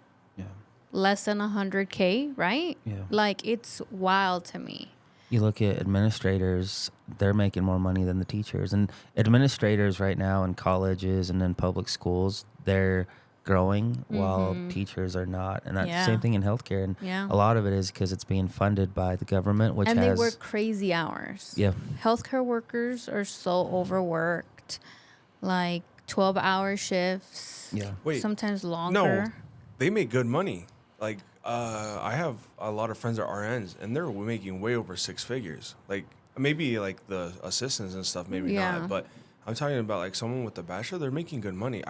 B: less than 100K, right? Yeah. Like, it's wild to me.
A: You look at administrators, they're making more money than the teachers. And administrators right now in colleges and in public schools, they're growing while teachers are not. And that's the same thing in healthcare. And
B: Yeah.
A: a lot of it is because it's being funded by the government, which
B: And
A: has...
B: they work crazy hours.
A: Yeah.
B: Healthcare workers are so overworked, like 12-hour shifts.
A: Yeah.
C: Wait,
B: Sometimes
C: no,
B: longer.
C: they make good money. Like, I have a lot of friends that are RNs, and they're making way over six figures. Like, maybe like the assistants and stuff, maybe
B: Yeah.
C: not. But I'm talking about like someone with a bachelor, they're making good money.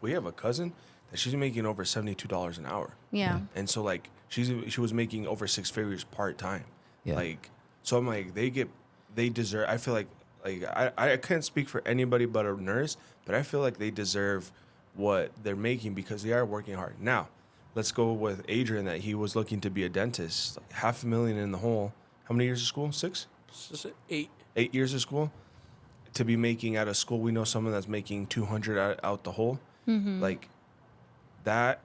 C: We have a cousin that she's making over $72 an hour.
B: Yeah.
C: And so like she was making over six figures part time.
A: Yeah.
C: Like, so I'm like, they deserve. I feel like I can't speak for anybody but a nurse, but I feel like they deserve what they're making because they are working hard. Now, let's go with Adrian that he was looking to be a dentist, like $500,000 in the hole. How many years of school? 6?
D: It's just 8.
C: 8 years of school to be making out of school. We know someone that's making 200 out the hole. Like that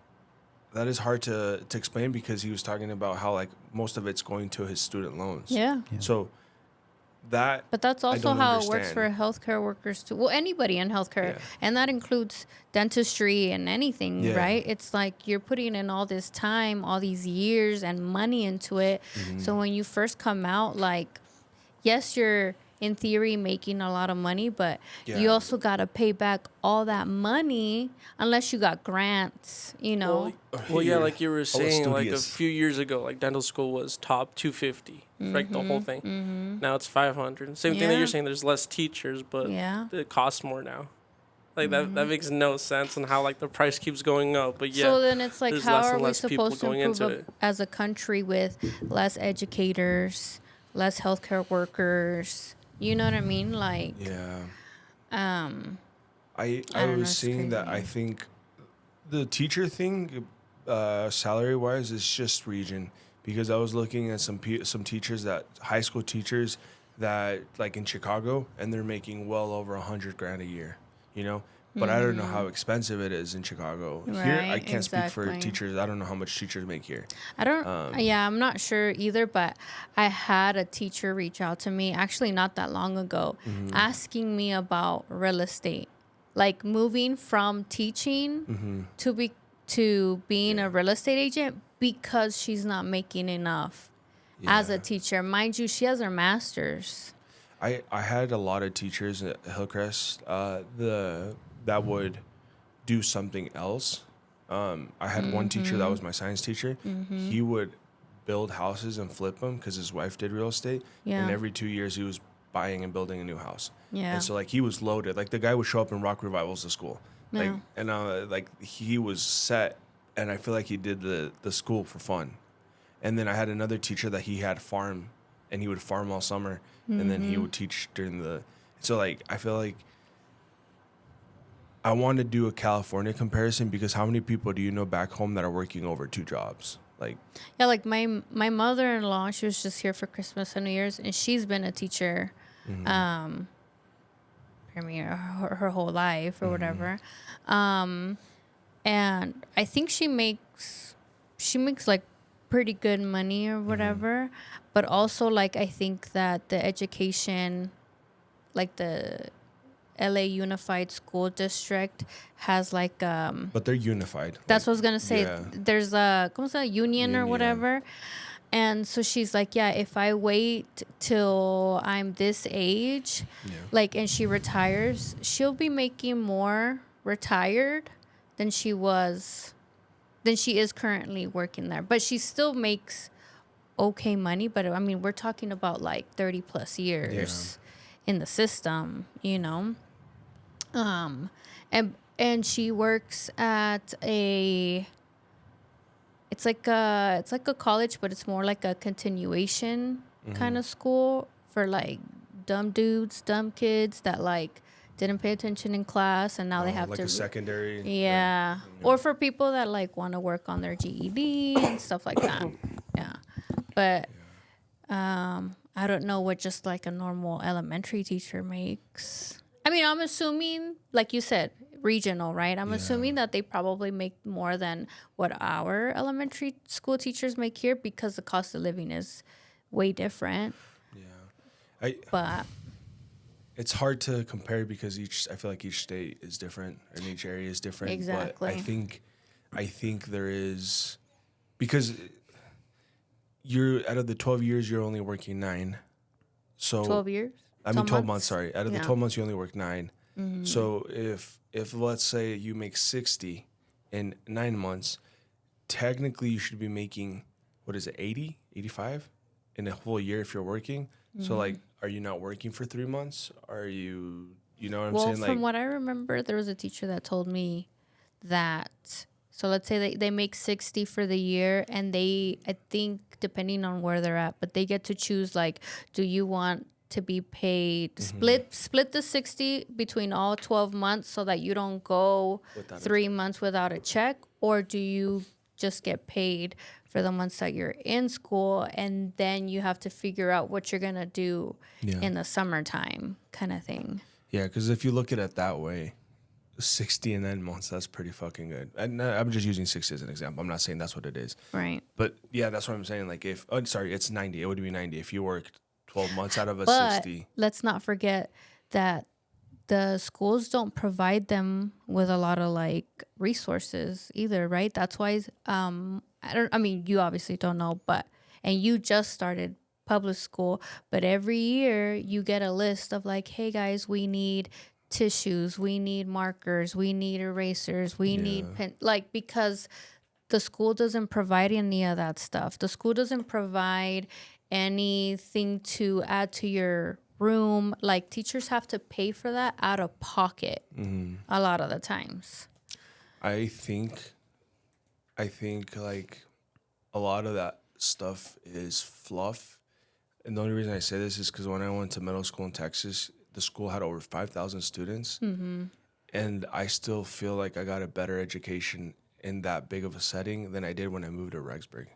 C: is hard to explain because he was talking about how like most of it's going to his student loans.
B: Yeah.
C: So that,
B: But that's
C: I
B: also
C: don't
B: how it works
C: understand.
B: for healthcare workers too. Well, anybody in healthcare,
C: Yeah.
B: and that includes dentistry and anything,
C: Yeah.
B: right? It's like you're putting in all this time, all these years and money into it.
C: Mm-hmm.
B: So when you first come out, like, yes, you're in theory making a lot of money, but you
C: Yeah.
B: also got to pay back all that money unless you got grants, you know?
D: Well, yeah, like you were saying, like a
C: studious.
D: few years ago, like dental school was top 250, like the whole thing. Now it's 500. Same thing that
B: Yeah.
D: you're saying. There's less teachers, but
B: Yeah.
D: it costs more now. Like that makes no sense, and how like the price keeps going up. But yeah,
B: So then it's like,
D: there's
B: how
D: less
B: are
D: and
B: we
D: less people
B: supposed to
D: going
B: improve
D: into it.
B: as a country with less educators, less healthcare workers? You know what I mean? Like,
C: yeah.
B: um,
C: I
B: don't know,
C: was
B: it's
C: seeing that I
B: crazy.
C: think the teacher thing, salary wise, is just region because I was looking at some teachers that high school teachers that like in Chicago and they're making well over $100,000 a year, you know. But I don't know how expensive it is in Chicago. Here, I
B: Mm-hmm. Right,
C: can't speak for
B: exactly.
C: teachers. I don't know how much teachers make here.
B: I don't, yeah, I'm not sure either, but I had a teacher reach out to me actually not that long ago asking me about real estate, like moving from teaching to being a real estate agent because she's not making enough as a
C: Yeah.
B: teacher. Mind you, she has her master's.
C: I had a lot of teachers at Hillcrest that would do something else. I had one teacher that was my science teacher. He would build houses and flip them because his wife did real estate.
B: Yeah.
C: And every 2 years he was buying and building a new house.
B: Yeah.
C: And so like he was loaded. Like the guy would show up in rock revivals to school. Like
B: Yeah.
C: and like he was set. And I feel like he did the school for fun. And then I had another teacher that he had farm, and he would farm all summer, and then he would teach during the. So like I feel like I want to do a California comparison because how many people do you know back home that are working over 2 jobs? Like
B: Yeah, like my mother-in-law, she was just here for Christmas and New Year's, and she's been a teacher, I mean, her whole life or whatever, and I think she makes like pretty good money or whatever, but also like I think that the education, like the LA Unified School District has like
C: but they're unified.
B: that's
C: Like,
B: what I was gonna say.
C: yeah.
B: There's a ¿cómo se llama? Union or
C: Union.
B: whatever. And so she's like, yeah, if I wait till I'm this age, like, and she retires, she'll be making more retired than she is currently working there. But she still makes okay money. But I mean, we're talking about like 30 plus years in the system, you know? And she works at it's like a college, but it's more like a continuation kind of school for like dumb dudes, dumb kids that like didn't pay attention in class and now they have
C: like
B: to
C: a secondary.
B: yeah. Or for people that like want to work on their GED and stuff like that. Yeah. But I don't know what just like a normal elementary teacher makes. I mean, I'm assuming, like you said, regional, right? I'm assuming that they probably make more than what our elementary school teachers make here because the cost of living is way different.
C: Yeah.
B: But
C: it's hard to compare because I feel like each state is different and each area is different.
B: Exactly.
C: But I think there is, because you're out of the 12 years, you're only working 9. So
B: 12 years?
C: I mean, 12 months, sorry. Out of the
B: Yeah.
C: 12 months, you only work 9. So if let's say you make 60 in 9 months, technically you should be making, what is it, 80, 85 in a whole year if you're working. So like, are you not working for 3 months? Are you, you know what I'm saying?
B: Well, from
C: Like,
B: what I remember, there was a teacher that told me that, so let's say they make 60 for the year, and they, I think, depending on where they're at, but they get to choose, like, do you want to be paid, split the 60 between all 12 months so that you don't go
C: Without a
B: 3 months without a check, or do you just get paid for the months that you're in school, and then you have to figure out what you're gonna do
C: Yeah.
B: in the summertime, kind of thing.
C: yeah, because if you look at it that way, 60 in 9 months, that's pretty fucking good. And I'm just using 60 as an example. I'm not saying that's what it is.
B: Right.
C: But yeah, that's what I'm saying. Like it's 90. It would be 90 if you worked 12 months out of a
B: But
C: 60.
B: let's not forget that the schools don't provide them with a lot of like resources either, right? That's why I mean, you obviously don't know, but and you just started public school, but every year you get a list of like, hey guys, we need tissues, we need markers, we need erasers, we need pen, like, because the school doesn't provide any of that stuff. The school doesn't provide anything to add to your room. Like, teachers have to pay for that out of pocket a lot of the times.
C: I think like a lot of that stuff is fluff. And the only reason I say this is because when I went to middle school in Texas, the school had over 5,000 students. And I still feel like I got a better education in that big of a setting than I did when I moved to Rexburg.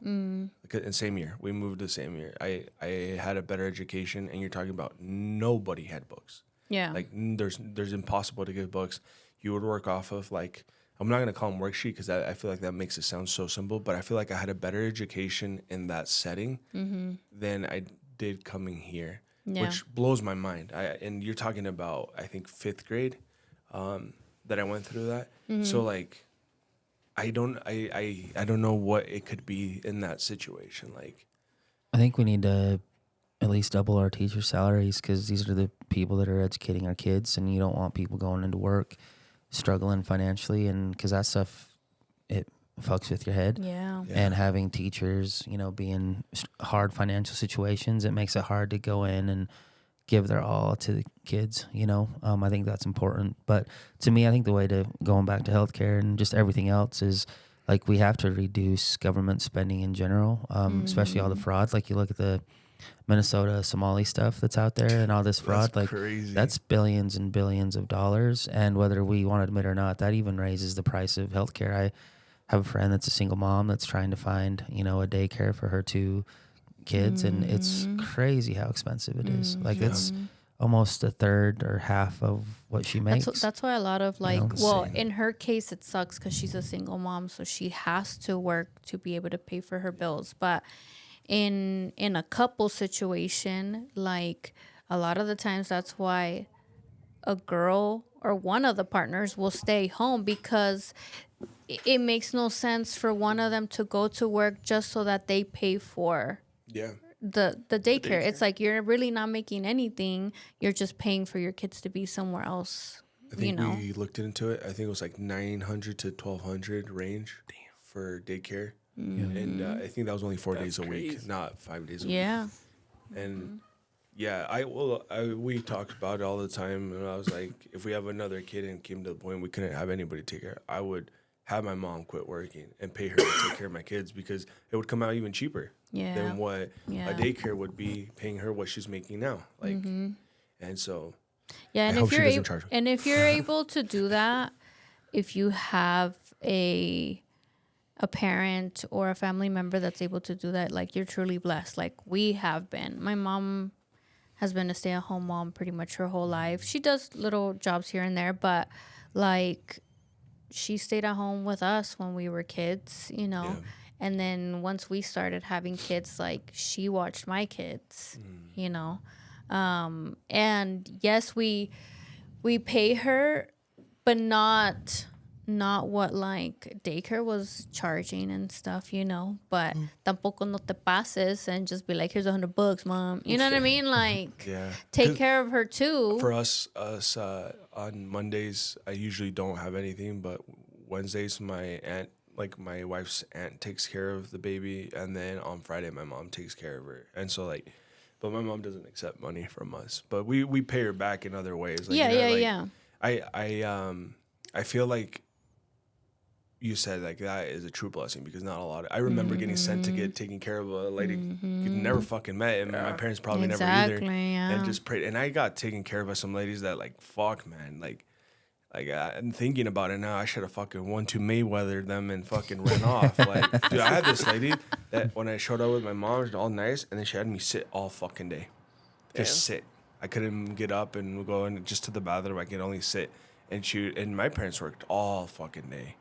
C: Like, in same year, we moved the same year. I had a better education, and you're talking about nobody had books.
B: Yeah.
C: Like there's impossible to get books. You would work off of, like, I'm not gonna call them worksheet because I feel like that makes it sound so simple. But I feel like I had a better education in that setting than I did coming here, which blows my mind. And you're talking about, I think, 5th grade that I went through that. So like, I don't know what it could be in that situation. Like,
A: I think we need to at least double our teacher salaries because these are the people that are educating our kids, and you don't want people going into work struggling financially, and because that stuff, it fucks with your head.
B: Yeah.
A: And having teachers, you know, be in hard financial situations, it makes it hard to go in and give their all to the kids, you know. I think that's important. But to me, I think the way to, going back to healthcare and just everything else, is like we have to reduce government spending in general, especially all the fraud. Like, you look at the Minnesota Somali stuff that's out there and all this fraud,
C: that's
A: like
C: crazy.
A: That's billions and billions of dollars. And whether we want to admit or not, that even raises the price of healthcare. I have a friend that's a single mom that's trying to find, you know, a daycare for her 2 kids, and it's crazy how expensive it is. Like, it's almost a third or half of what she makes.
B: That's why a lot of, like,
A: know?
B: well,
C: Insane.
B: in her case, it sucks because she's a single mom, so she has to work to be able to pay for her bills. But in a couple situation, like, a lot of the times, that's why a girl or one of the partners will stay home, because it makes no sense for one of them to go to work just so that they pay for
C: yeah.
B: the daycare. It's like, you're really not making anything. You're just paying for your kids to be somewhere else.
C: I think
B: you know,
C: we looked into it. I think it was like 900 to 1,200 range for daycare. And I think that was only 4 days a week,
D: crazy.
C: not 5 days a week.
B: yeah.
C: And yeah, we talked about it all the time, and I was like, if we have another kid and came to the point we couldn't have anybody take care, I would have my mom quit working and pay her to take care of my kids, because it would come out even cheaper than what a daycare would be, paying her what she's making now. Like, and so
B: Yeah, and
C: I hope she doesn't charge.
B: and if you're able to do that, if you have a parent or a family member that's able to do that, like, you're truly blessed. Like, we have been. My mom has been a stay-at-home mom pretty much her whole life. She does little jobs here and there, but, like, she stayed at home with us when we were kids, you know.
C: Yeah.
B: And then once we started having kids, like, she watched my kids, you know. And yes, we pay her, but not what like daycare was charging and stuff, you know. But tampoco no te pases and just be like, here's $100, mom. You know what I mean? Like,
C: Yeah.
B: take care of her too.
C: For us, on Mondays, I usually don't have anything, but Wednesdays, my aunt, like my wife's aunt, takes care of the baby, and then on Friday, my mom takes care of her. And so like, but my mom doesn't accept money from us, but we pay her back in other ways. Like,
B: Yeah.
C: I feel like you said like that is a true blessing, because not a lot. I remember getting sent to get taken care of a lady you never fucking met, and my parents probably never either.
B: Yeah.
C: And just prayed, and I got taken care of by some ladies that like fuck, man, like I'm thinking about it now. I should have fucking 1-2 Mayweathered them and fucking ran off. Like, dude, I had this lady that when I showed up with my mom, it was all nice, and then she had me sit all fucking day, just sit. I couldn't get up and go in just to the bathroom. I could only sit, and my parents worked all fucking day.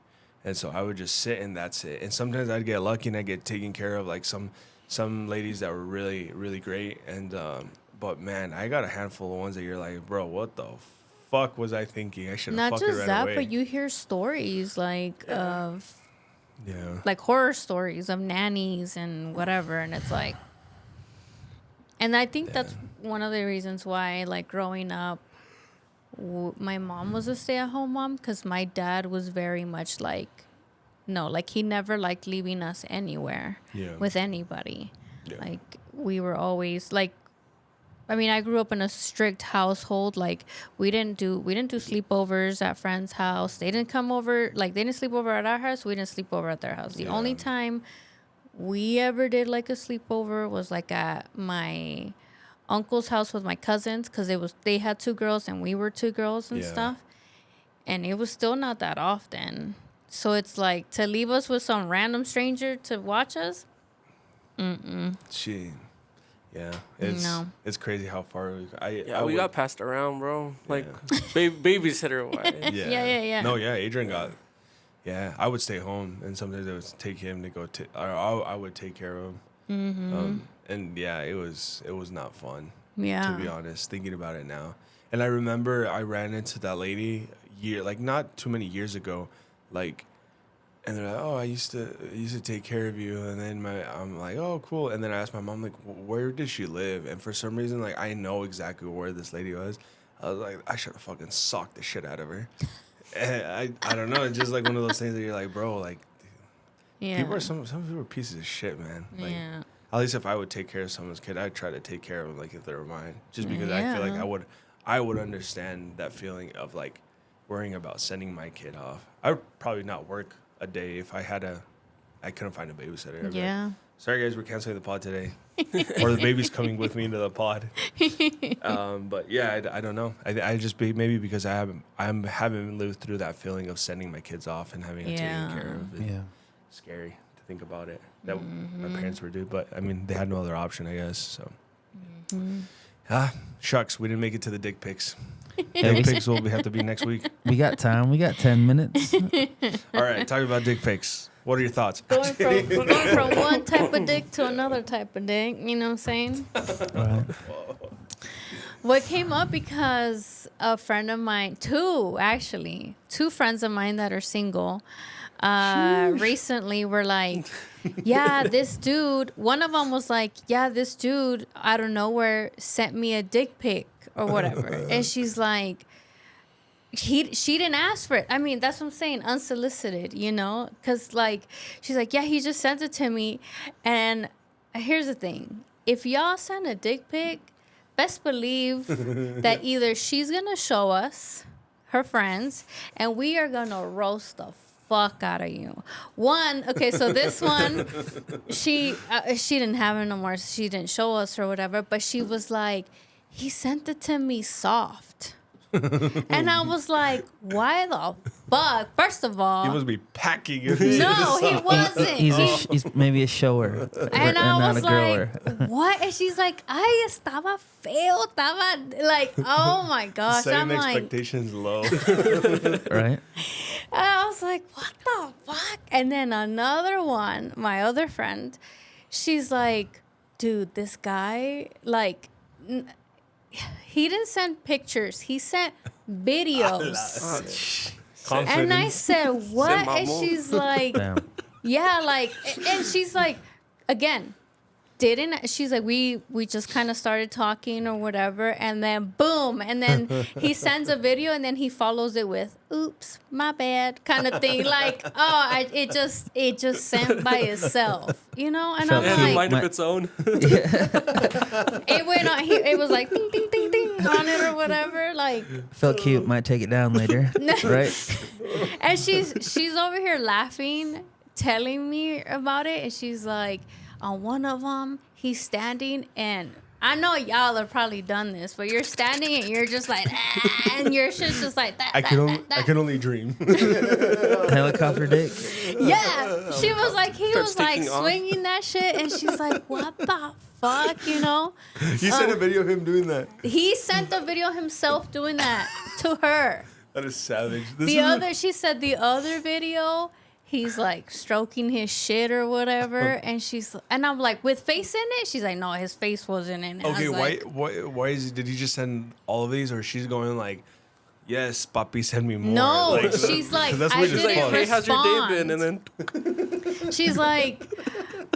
C: And so I would just sit, and that's it. And sometimes I'd get lucky and I'd get taken care of, like some ladies that were really, really great. And but man, I got a handful of ones that you're like, bro, what the fuck was I thinking? I should have fucking ran away.
B: Not just that, but you hear stories like of
C: Yeah.
B: like horror stories of nannies and whatever, and it's like, and I think that's one of the reasons why, like, growing up, my mom was a stay-at-home mom, because my dad was very much like, no, like, he never liked leaving us anywhere with anybody.
C: Yeah.
B: Like, we were always like, I mean, I grew up in a strict household. Like, we didn't do sleepovers at friends' house. They didn't come over, like, they didn't sleep over at our house. We didn't sleep over at their house. The only time we ever did like a sleepover was like at my uncle's house with my cousins, because they had 2 girls and we were 2 girls and stuff, and it was still not that often. So it's like, to leave us with some random stranger to watch us,
C: It's crazy how far
D: we got passed around, bro. Like, babysitter wise.
B: Yeah.
C: No, Adrian got. Yeah, I would stay home, and sometimes I would take him to go. I would take care of him. And yeah, it was not fun.
B: Yeah.
C: To be honest, thinking about it now, and I remember I ran into that lady not too many years ago, like, and they're like, oh, I used to take care of you, and then I'm like, oh, cool, and then I asked my mom, like, where did she live? And for some reason, like, I know exactly where this lady was. I was like, I should have fucking socked the shit out of her. And I don't know. It's just like one of those things that you're like, bro, like, people are some people are pieces of shit, man. Like, at least if I would take care of someone's kid, I'd try to take care of them like if they were mine. Just because I feel like I would understand that feeling of like worrying about sending my kid off. I would probably not work a day if I couldn't find a babysitter. I'd be like, sorry guys, we're canceling the pod today. Or the baby's coming with me into the pod. But yeah, I don't know. I just maybe because I haven't lived through that feeling of sending my kids off and having to take care of it. Yeah, scary to think about it. That my parents were but I mean they had no other option, I guess. So shucks, we didn't make it to the dick pics. Dick pics will have to be next week.
A: We got time. We got 10 minutes.
C: All right, talking about dick pics. What are your thoughts?
B: We're going from one type of dick to another type of dick. You know what I'm saying?
A: Right.
B: What came up because a friend of mine, 2 friends of mine that are single, recently were like, yeah, this dude, one of them was like, yeah, this dude out of nowhere sent me a dick pic or whatever. And she's like, she didn't ask for it. I mean, that's what I'm saying, unsolicited, you know? Because, like, she's like, yeah, he just sent it to me. And here's the thing. If y'all send a dick pic, best believe that either she's going to show us, her friends, and we are going to roast the fuck out of you. So this one, she didn't have it no more. So she didn't show us or whatever. But she was like, he sent it to me soft. And I was like, why the fuck? First of all,
C: he must be packing it.
B: No, he wasn't.
A: He's maybe a shower.
B: And I
A: not
B: was
A: a grower.
B: what? And she's like, ay, estaba feo, estaba like, oh my gosh.
C: Setting
B: I'm
C: expectations low.
A: Right?
B: And I was like, what the fuck? And then another one, my other friend, she's like, dude, this guy, like, he didn't send pictures. He sent videos. And I said, what? And she's like,
A: Damn.
B: yeah, like, and she's like, again, she's like, we just kind of started talking or whatever, and then boom, and then he sends a video, and then he follows it with, oops, my bad, kind of thing. Like, it just sent by itself, you know? And
A: Felt
B: I'm
A: cute.
B: like,
D: Mind of its own.
B: it went on, it was like, ding, ding, ding, ding on it or whatever, like.
A: Felt cute. Might take it down later. Right?
B: And she's over here laughing, telling me about it, and she's like, on one of them, he's standing, and I know y'all have probably done this, but you're standing and you're just like, and your shit's just like that.
C: I can only dream.
A: Helicopter dick.
B: Yeah, she was like, he
D: Starts
B: was like
D: taking off.
B: swinging that shit, and she's like, what the fuck, you know?
C: You sent a video of him doing that.
B: He sent the video himself doing that to her.
C: That is savage.
B: She said the other video, he's like stroking his shit or whatever, and I'm like, with face in it? She's like, no, his face wasn't in it. I
C: Okay,
B: was like,
C: why is it? Did he just send all of these, or she's going like, yes, papi, send me more?
B: no,
C: Like,
B: she's like,
C: 'cause that's
B: I
C: weird as
B: didn't
C: fuck.
D: Hey, how's your day been?
B: respond.
D: And then
B: She's like,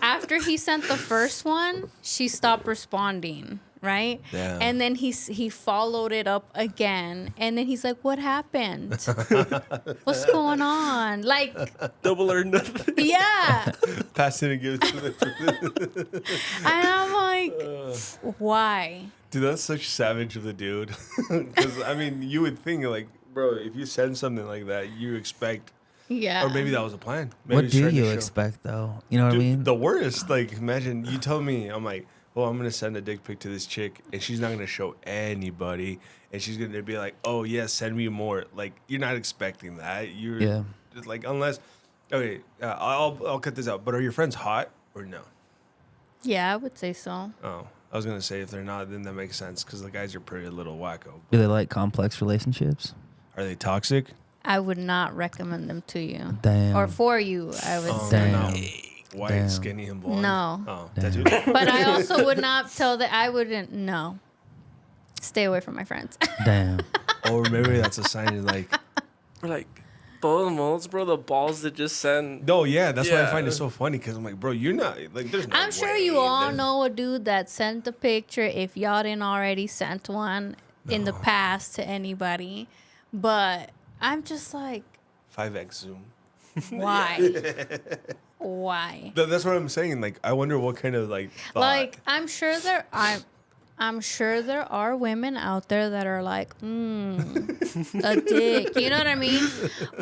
B: after he sent the first one, she stopped responding, right?
C: Damn.
B: And then he followed it up again, and then he's like, what happened? What's going on? Like,
D: double or nothing.
B: yeah.
C: Pass it and give it to the.
B: And I'm like, why?
C: Dude, that's such savage of the dude. Because I mean, you would think like, bro, if you send something like that, you expect,
B: Yeah.
C: or maybe that was a plan. Maybe
A: What
C: he's
A: do
C: trying to
A: you
C: show.
A: expect, though? You know what
C: Dude,
A: I mean?
C: the worst. Like, imagine you tell me, I'm like, well, I'm gonna send a dick pic to this chick, and she's not gonna show anybody, and she's gonna be like, oh yeah, send me more. Like, you're not expecting that. You're
A: Yeah.
C: just like, unless, okay, I'll cut this out. But are your friends hot or no?
B: Yeah, I would say so.
C: Oh, I was gonna say if they're not, then that makes sense because the guys are pretty little wacko.
A: Do they like complex relationships?
C: Are they toxic?
B: I would not recommend them to you.
A: Damn.
B: Or for you, I would
C: Oh,
B: say.
C: they're
A: Damn.
C: not white,
A: Damn.
C: skinny, and blonde.
B: No.
C: Oh,
A: Damn.
C: tattooed.
B: But I also would not tell that I wouldn't. No. Stay away from my friends.
A: Damn.
C: Or maybe that's a sign of like.
D: We're like, todos modos, bro, the balls that just send.
C: No, yeah, that's why I find it
D: Yeah.
C: so funny because I'm like, bro, you're not like. There's no
B: I'm sure
C: way
B: you all
C: there's-
B: know a dude that sent a picture if y'all didn't already sent one in the past to anybody. But I'm just like,
C: 5x zoom.
B: why? Why?
C: That's what I'm saying. Like, I wonder what kind of like. Thought.
B: Like, I'm sure there are women out there that are like, a dick. You know what I mean?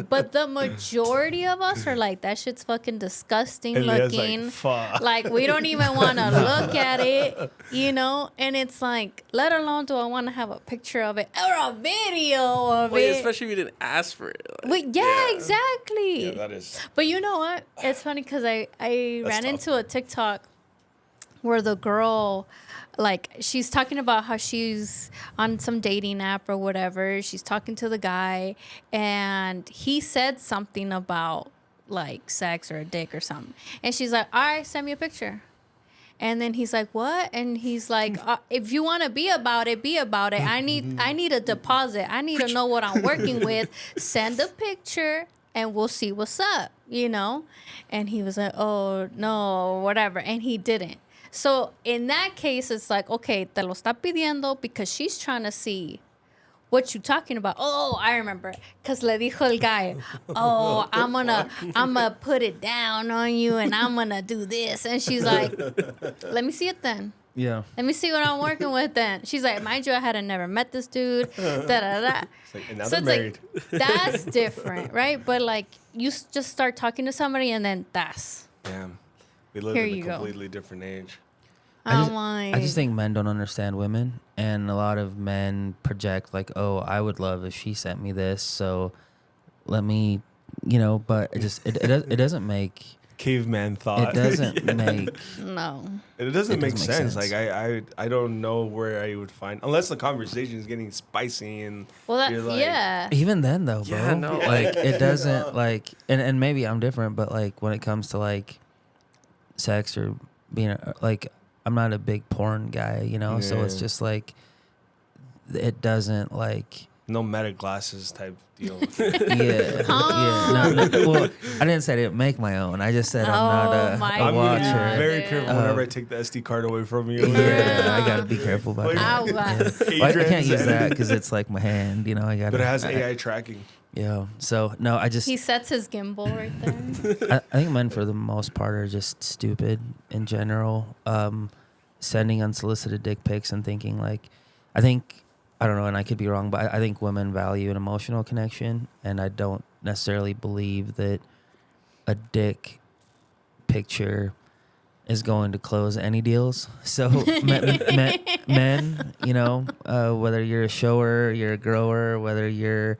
B: But the majority of us are like, that shit's fucking disgusting
C: And Leah's
B: looking.
C: like, fuck.
B: Like, we don't even want to look at it, you know? And it's like, let alone do I want to have a picture of it or a video of
D: Wait,
B: it.
D: especially if you didn't ask for it. Like,
B: Wait, yeah, exactly.
C: Yeah, that is.
B: But you know what? It's funny because I ran
C: tough.
B: into a TikTok where the girl, like, she's talking about how she's on some dating app or whatever. She's talking to the guy, and he said something about, like, sex or a dick or something. And she's like, all right, send me a picture. And then he's like, what? And he's like, if you want to be about it, be about it. I need a deposit. I need to know what I'm working with. Send a picture and we'll see what's up, you know? And he was like, oh, no, whatever. And he didn't. So in that case, it's like, okay, te lo está pidiendo because she's trying to see what you talking about. Oh, I remember. Because le dijo el guy, oh, I'm gonna put it down on you and I'm gonna do this. And she's like, let me see it then.
A: Yeah.
B: Let me see what I'm working with then. She's like, mind you, I had never met this dude. Da da da.
C: It's like, and now
B: So
C: they're
B: it's
C: married.
B: like, that's different, right? But like, you just start talking to somebody and then that's.
C: Damn. We live
B: Here
C: in
B: you
C: a
B: go.
C: completely different age.
B: I'm like,
A: I just think men don't understand women, and a lot of men project like, "Oh, I would love if she sent me this, so let me," you know. But it doesn't make
C: Caveman thought.
A: it doesn't make
B: no.
C: It doesn't
A: It
C: make
A: doesn't make
C: sense.
A: sense.
C: Like I don't know where I would find unless the conversation is getting spicy and
B: Well, that,
C: you're like,
B: yeah.
A: even then though, bro.
D: Yeah, no.
A: Like it doesn't like, and maybe I'm different, but like when it comes to like sex or being like, I'm not a big porn guy, you know. So it's
C: Yeah.
A: just like it doesn't like.
C: No Meta glasses type deal.
A: Yeah. Well, I didn't say I didn't make my own. I just said I'm not a
C: I'm
A: watcher.
C: gonna be very careful whenever I take the SD card away from you.
A: Yeah, I gotta be careful about that. Well, I can't use that because it's like my hand. You know, I got.
C: But it has AI tracking.
A: Yeah. So no, I just.
B: He sets his gimbal right there.
A: I think men for the most part are just stupid in general. Sending unsolicited dick pics and thinking like, I don't know, and I could be wrong, but I think women value an emotional connection, and I don't necessarily believe that a dick picture is going to close any deals. So men, you know, whether you're a shower, you're a grower, whether you're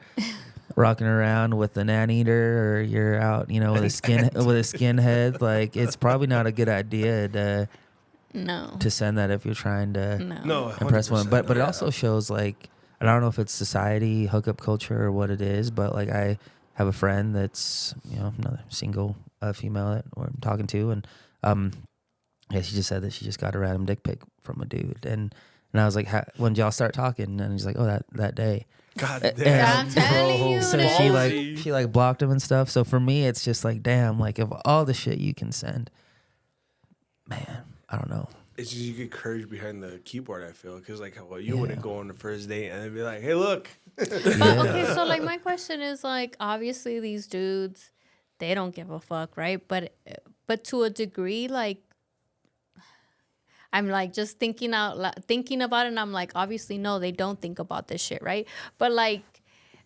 A: rocking around with an anteater or you're out, you know, with a skinhead, like it's probably not a good idea to send that if you're trying to impress women. But it also shows like, and I don't know if it's society, hookup culture, or what it is, but like I have a friend that's, you know, another single female that I'm talking to, and yeah, she just said that she just got a random dick pic from a dude, and I was like, when did y'all start talking? And he's like, oh, that day.
C: God damn.
B: I'm telling you.
A: So she like blocked him and stuff. So for me, it's just like, damn, like of all the shit you can send, man. I don't know.
C: It's just you get courage behind the keyboard, I feel. Because, like, well, you wouldn't go on the first date and then be like, hey, look.
B: But, okay, so, like, my question is, like, obviously these dudes, they don't give a fuck, right? But to a degree, like, I'm, like, just thinking about it, and I'm like, obviously, no, they don't think about this shit, right? But, like,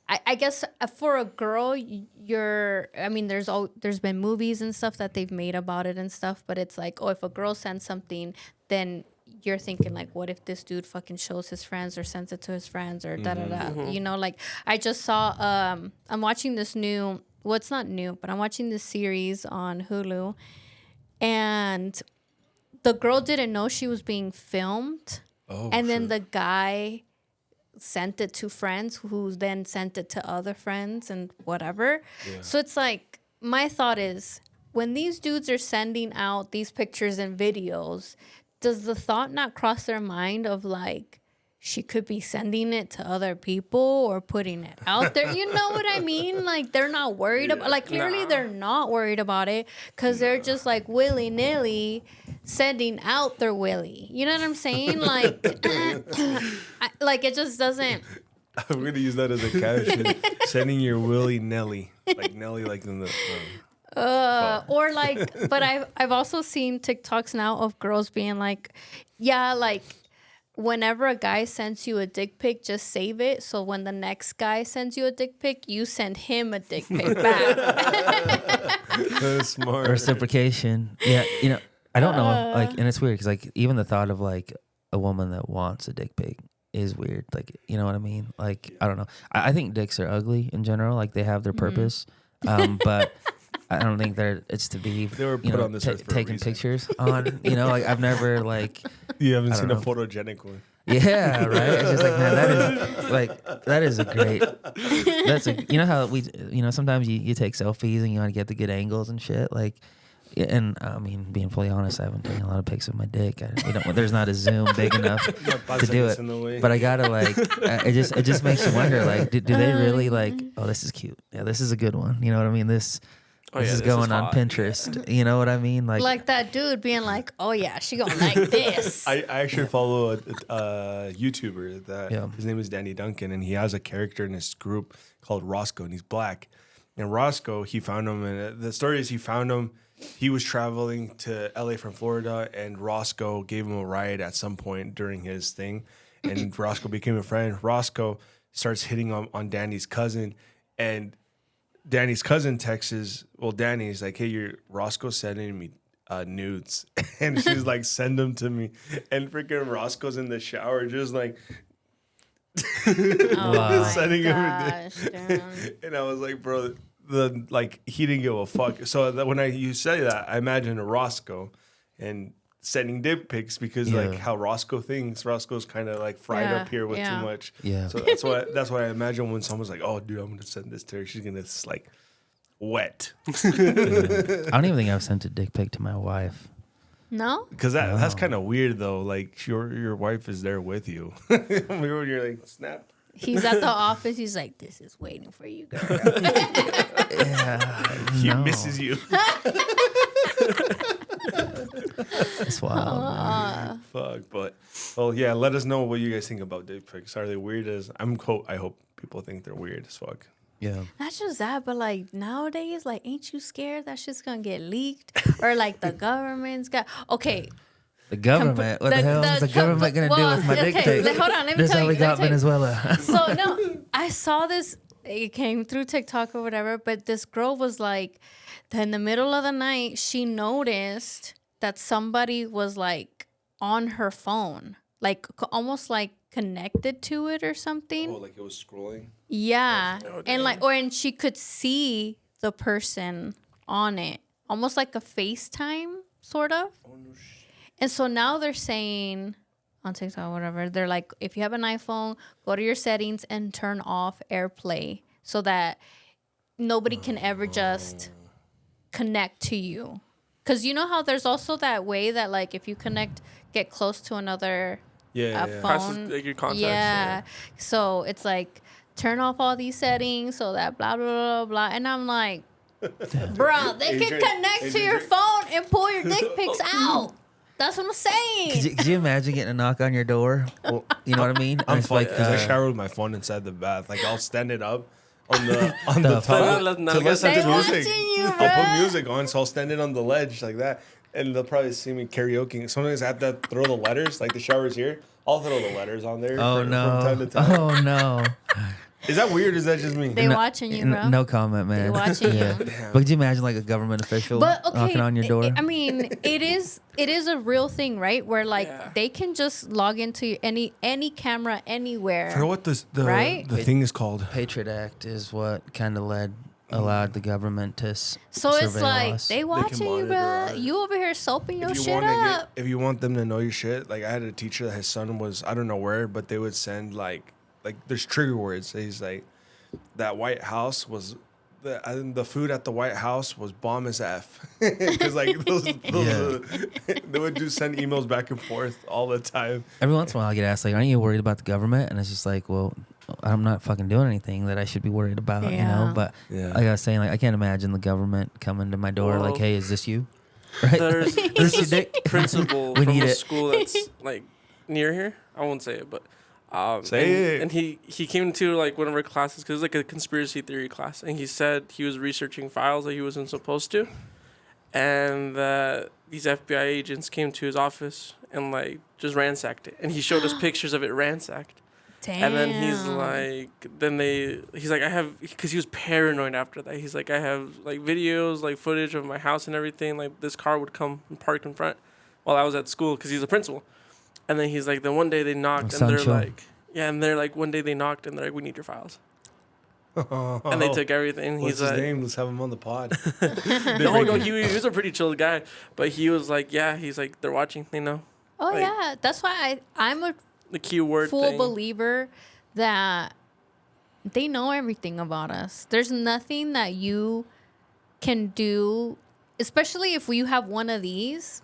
B: I guess for a girl, there's been movies and stuff that they've made about it and stuff, but it's like, oh, if a girl sends something, then you're thinking like, what if this dude fucking shows his friends or sends it to his friends or da-da-da, you know? Like, I just saw, I'm watching this new, well, it's not new, but I'm watching this series on Hulu, and the girl didn't know she was being filmed, and then the guy sent it to friends who then sent it to other friends and whatever. Yeah. So it's like, my thought is, when these dudes are sending out these pictures and videos, does the thought not cross their mind of like, she could be sending it to other people or putting it out there? You know what I mean? Like, they're not worried about, like, clearly they're not worried about it because they're just like willy-nilly sending out their willy. You know what I'm saying? Like, like it just doesn't.
C: I'm going to use that as a caption. Sending your willy-nilly. Like Nelly, like in the...
B: or like, but I've also seen TikToks now of girls being like, yeah, like, whenever a guy sends you a dick pic, just save it. So when the next guy sends you a dick pic, you send him a dick pic back.
C: That's smart.
A: Reciprocation. Yeah, you know, I don't know. Like, and it's weird because like even the thought of like a woman that wants a dick pic is weird. Like, you know what I mean? Like, I don't know. I think dicks are ugly in general. Like, they have their purpose, but I don't think it's to be.
C: They were put on this earth for
A: taking pictures on. You know, like I've never like.
C: You haven't seen a photogenic one.
A: Yeah, right. It's just like, man, that is a great. That's a, you know how sometimes you take selfies and you want to get the good angles and shit. Like, and I mean, being fully honest, I haven't taken a lot of pics of my dick. There's not a zoom big enough to do it. But I gotta like, it just makes you wonder, like, do they really like? Oh, this is cute. Yeah, this is a good one. You know what I mean? This is going on Pinterest. You know what I mean?
B: Like that dude being like, oh yeah, she gonna like this.
C: I actually follow a YouTuber that his name is Danny Duncan, and he has a character in his group called Roscoe, and he's black. And Roscoe, he found him, and the story is he found him. He was traveling to LA from Florida, and Roscoe gave him a ride at some point during his thing, and Roscoe became a friend. Roscoe starts hitting on Danny's cousin, and Danny's cousin texts, Danny's like, hey, your Roscoe's sending me nudes. And she's like, send them to me. And freaking Roscoe's in the shower just like sending him. And I was like, bro, he didn't give a fuck. So that when you say that, I imagine a Roscoe and sending dick pics because like how Roscoe thinks. Roscoe's kind of like fried up here with too much. Yeah. So that's what I imagine when someone's like, oh, dude, I'm going to send this to her. She's going to like wet.
A: I don't even think I've sent a dick pic to my wife.
B: No?
C: Because that's kind of weird though. Like your wife is there with you. You're like, snap.
B: He's at the office. He's like, this is waiting for you, girl.
A: Yeah,
C: He
A: no.
C: misses you.
A: It's wild.
C: Fuck. But yeah. Let us know what you guys think about dick pics. Are they weird as I hope people think they're weird as fuck.
A: Yeah.
B: Not just that, but like nowadays, like, ain't you scared that shit's gonna get leaked? Or like the government's got
A: The government. What the hell is the government gonna do with my dick pic?
B: Hold on, let me
A: This is
B: tell
A: how
B: you.
A: we got Venezuela.
B: So no, I saw this. It came through TikTok or whatever. But this girl was like, in the middle of the night, she noticed that somebody was like on her phone, like almost like connected to it or something.
C: Oh, like it was scrolling.
B: Yeah,
D: Oh,
B: and like, and she could see the person on it, almost like a FaceTime sort of.
C: Oh no shit.
B: And so now they're saying on TikTok, whatever, they're like, if you have an iPhone, go to your settings and turn off AirPlay so that nobody can ever just connect to you. Because you know how there's also that way that, like, if you get close to another phone.
D: Passes, like, your contacts,
B: yeah. So it's like, turn off all these settings so that blah, blah, blah, blah. And I'm like, bro, they can connect to your phone and pull your dick pics out. That's what I'm saying.
A: Could you imagine getting a knock on your door?
C: Well,
A: You know what I mean?
C: I'm
A: And it's
C: fine
A: like,
C: because I shower with my phone inside the bath. Like I'll stand it up on the
A: The
C: top
D: fuck?
C: to listen
B: They
C: to music.
B: watching you,
C: I'll
B: bruh.
C: put music on, so I'll stand it on the ledge like that, and they'll probably see me karaokeing. Sometimes I have to throw the letters, like the shower's here. I'll throw the letters on there.
A: oh
C: from
A: no.
C: time to time.
A: Oh no.
C: Is that weird? Or is that just me?
B: They watching you, bro.
A: No comment, man.
B: They watching
A: Yeah.
B: you.
A: But could you imagine like a government official
B: But okay,
A: knocking on your door?
B: I mean, it is a real thing, right? Where like
D: Yeah.
B: they can just log into any camera anywhere.
C: I forget what the
B: Right?
C: thing is called.
A: Patriot Act is what kind of allowed the government to
B: So it's
A: surveil
B: like
A: us.
B: they watching you,
C: monitor
B: bro.
C: us.
B: You over here soaping your shit
C: wanna
B: up.
C: if you want them to know your shit, like I had a teacher that his son was, I don't know where, but they would send like there's trigger words. He's like, that White House was the food at the White House was bomb as F. Because like those they would just send emails back and forth all the time.
A: Every once in a while, I get asked, like, aren't you worried about the government? And it's just like, well, I'm not fucking doing anything that I should be worried about, you know?
B: Yeah.
A: But
C: Yeah.
A: like I was saying, like, I can't imagine the government coming to my door like,
D: Well,
A: hey, is this you? Right?
D: There's
A: This
D: this
A: your dick?
D: principal
A: We
D: from
A: need
D: a
A: it.
D: school that's like near here. I won't say it, but
C: Say it.
D: And he came to like one of our classes because it's like a conspiracy theory class, and he said he was researching files that he wasn't supposed to, and that these FBI agents came to his office and like just ransacked it, and he showed us pictures of it ransacked.
B: Damn.
D: And then he's like, I have, because he was paranoid after that. He's like, I have like videos, like footage of my house and everything. Like this car would come and park in front while I was at school because he's a principal. And then he's like, then one day they knocked and they're
A: Sancho.
D: like, yeah, and they're like, one day they knocked and they're like, we need your files. And they took everything.
C: What's
D: He's
C: his
D: like,
C: name? Let's have him on the pod.
D: no, he was a pretty chill guy, but he was like, yeah, he's like, they're watching, they know.
B: Oh
D: like-
B: yeah, that's why I'm a
D: The keyword
B: full
D: thing.
B: believer that they know everything about us. There's nothing that you can do, especially if you have one of these.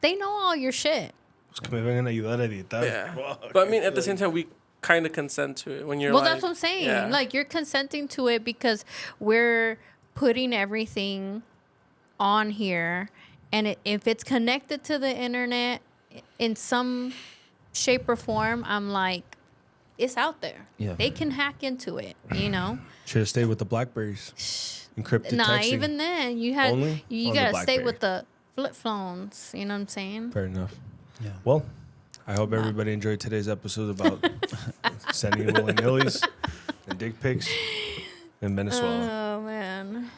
B: They know all your shit.
C: Pues que me vengan a ayudar a editar.
D: Yeah.
C: Fuck.
D: But I mean, at the same time, we kind of consent to it when you're
B: Well,
D: like,
B: that's what I'm saying.
D: yeah.
B: Like, you're consenting to it because we're putting everything on here. And if it's connected to the internet in some shape or form, I'm like, it's out there.
A: Yeah.
B: They can hack into it, you know?
C: Should have stayed with the Blackberries. Encrypted
B: Nah,
C: texting.
B: even then, you had
C: Only
B: you
C: on the
B: gotta stay
C: BlackBerry.
B: with the flip phones. You know what I'm saying?
C: Fair enough.
A: Yeah.
C: Well, I hope everybody enjoyed today's episode about sending willy-nillys and dick pics in Venezuela.
B: Oh man.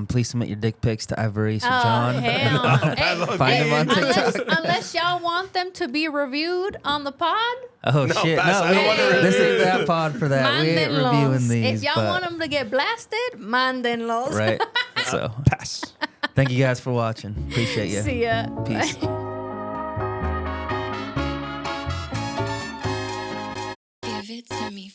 A: Please submit your dick pics to Ivory
B: Oh
A: John.
B: hell. Hey,
A: Find them on TikTok.
B: unless y'all want them to be reviewed on the pod,
A: Oh shit!
C: pass.
A: No,
C: I don't wanna
A: this
C: review
A: is that pod for that. We ain't
B: mándenlos.
A: reviewing these.
B: If y'all
A: but-
B: want them to get blasted, mándenlos.
A: right? So
C: Pass.
A: thank you guys for watching. Appreciate you.
B: See ya.
A: Peace.
E: Give it to me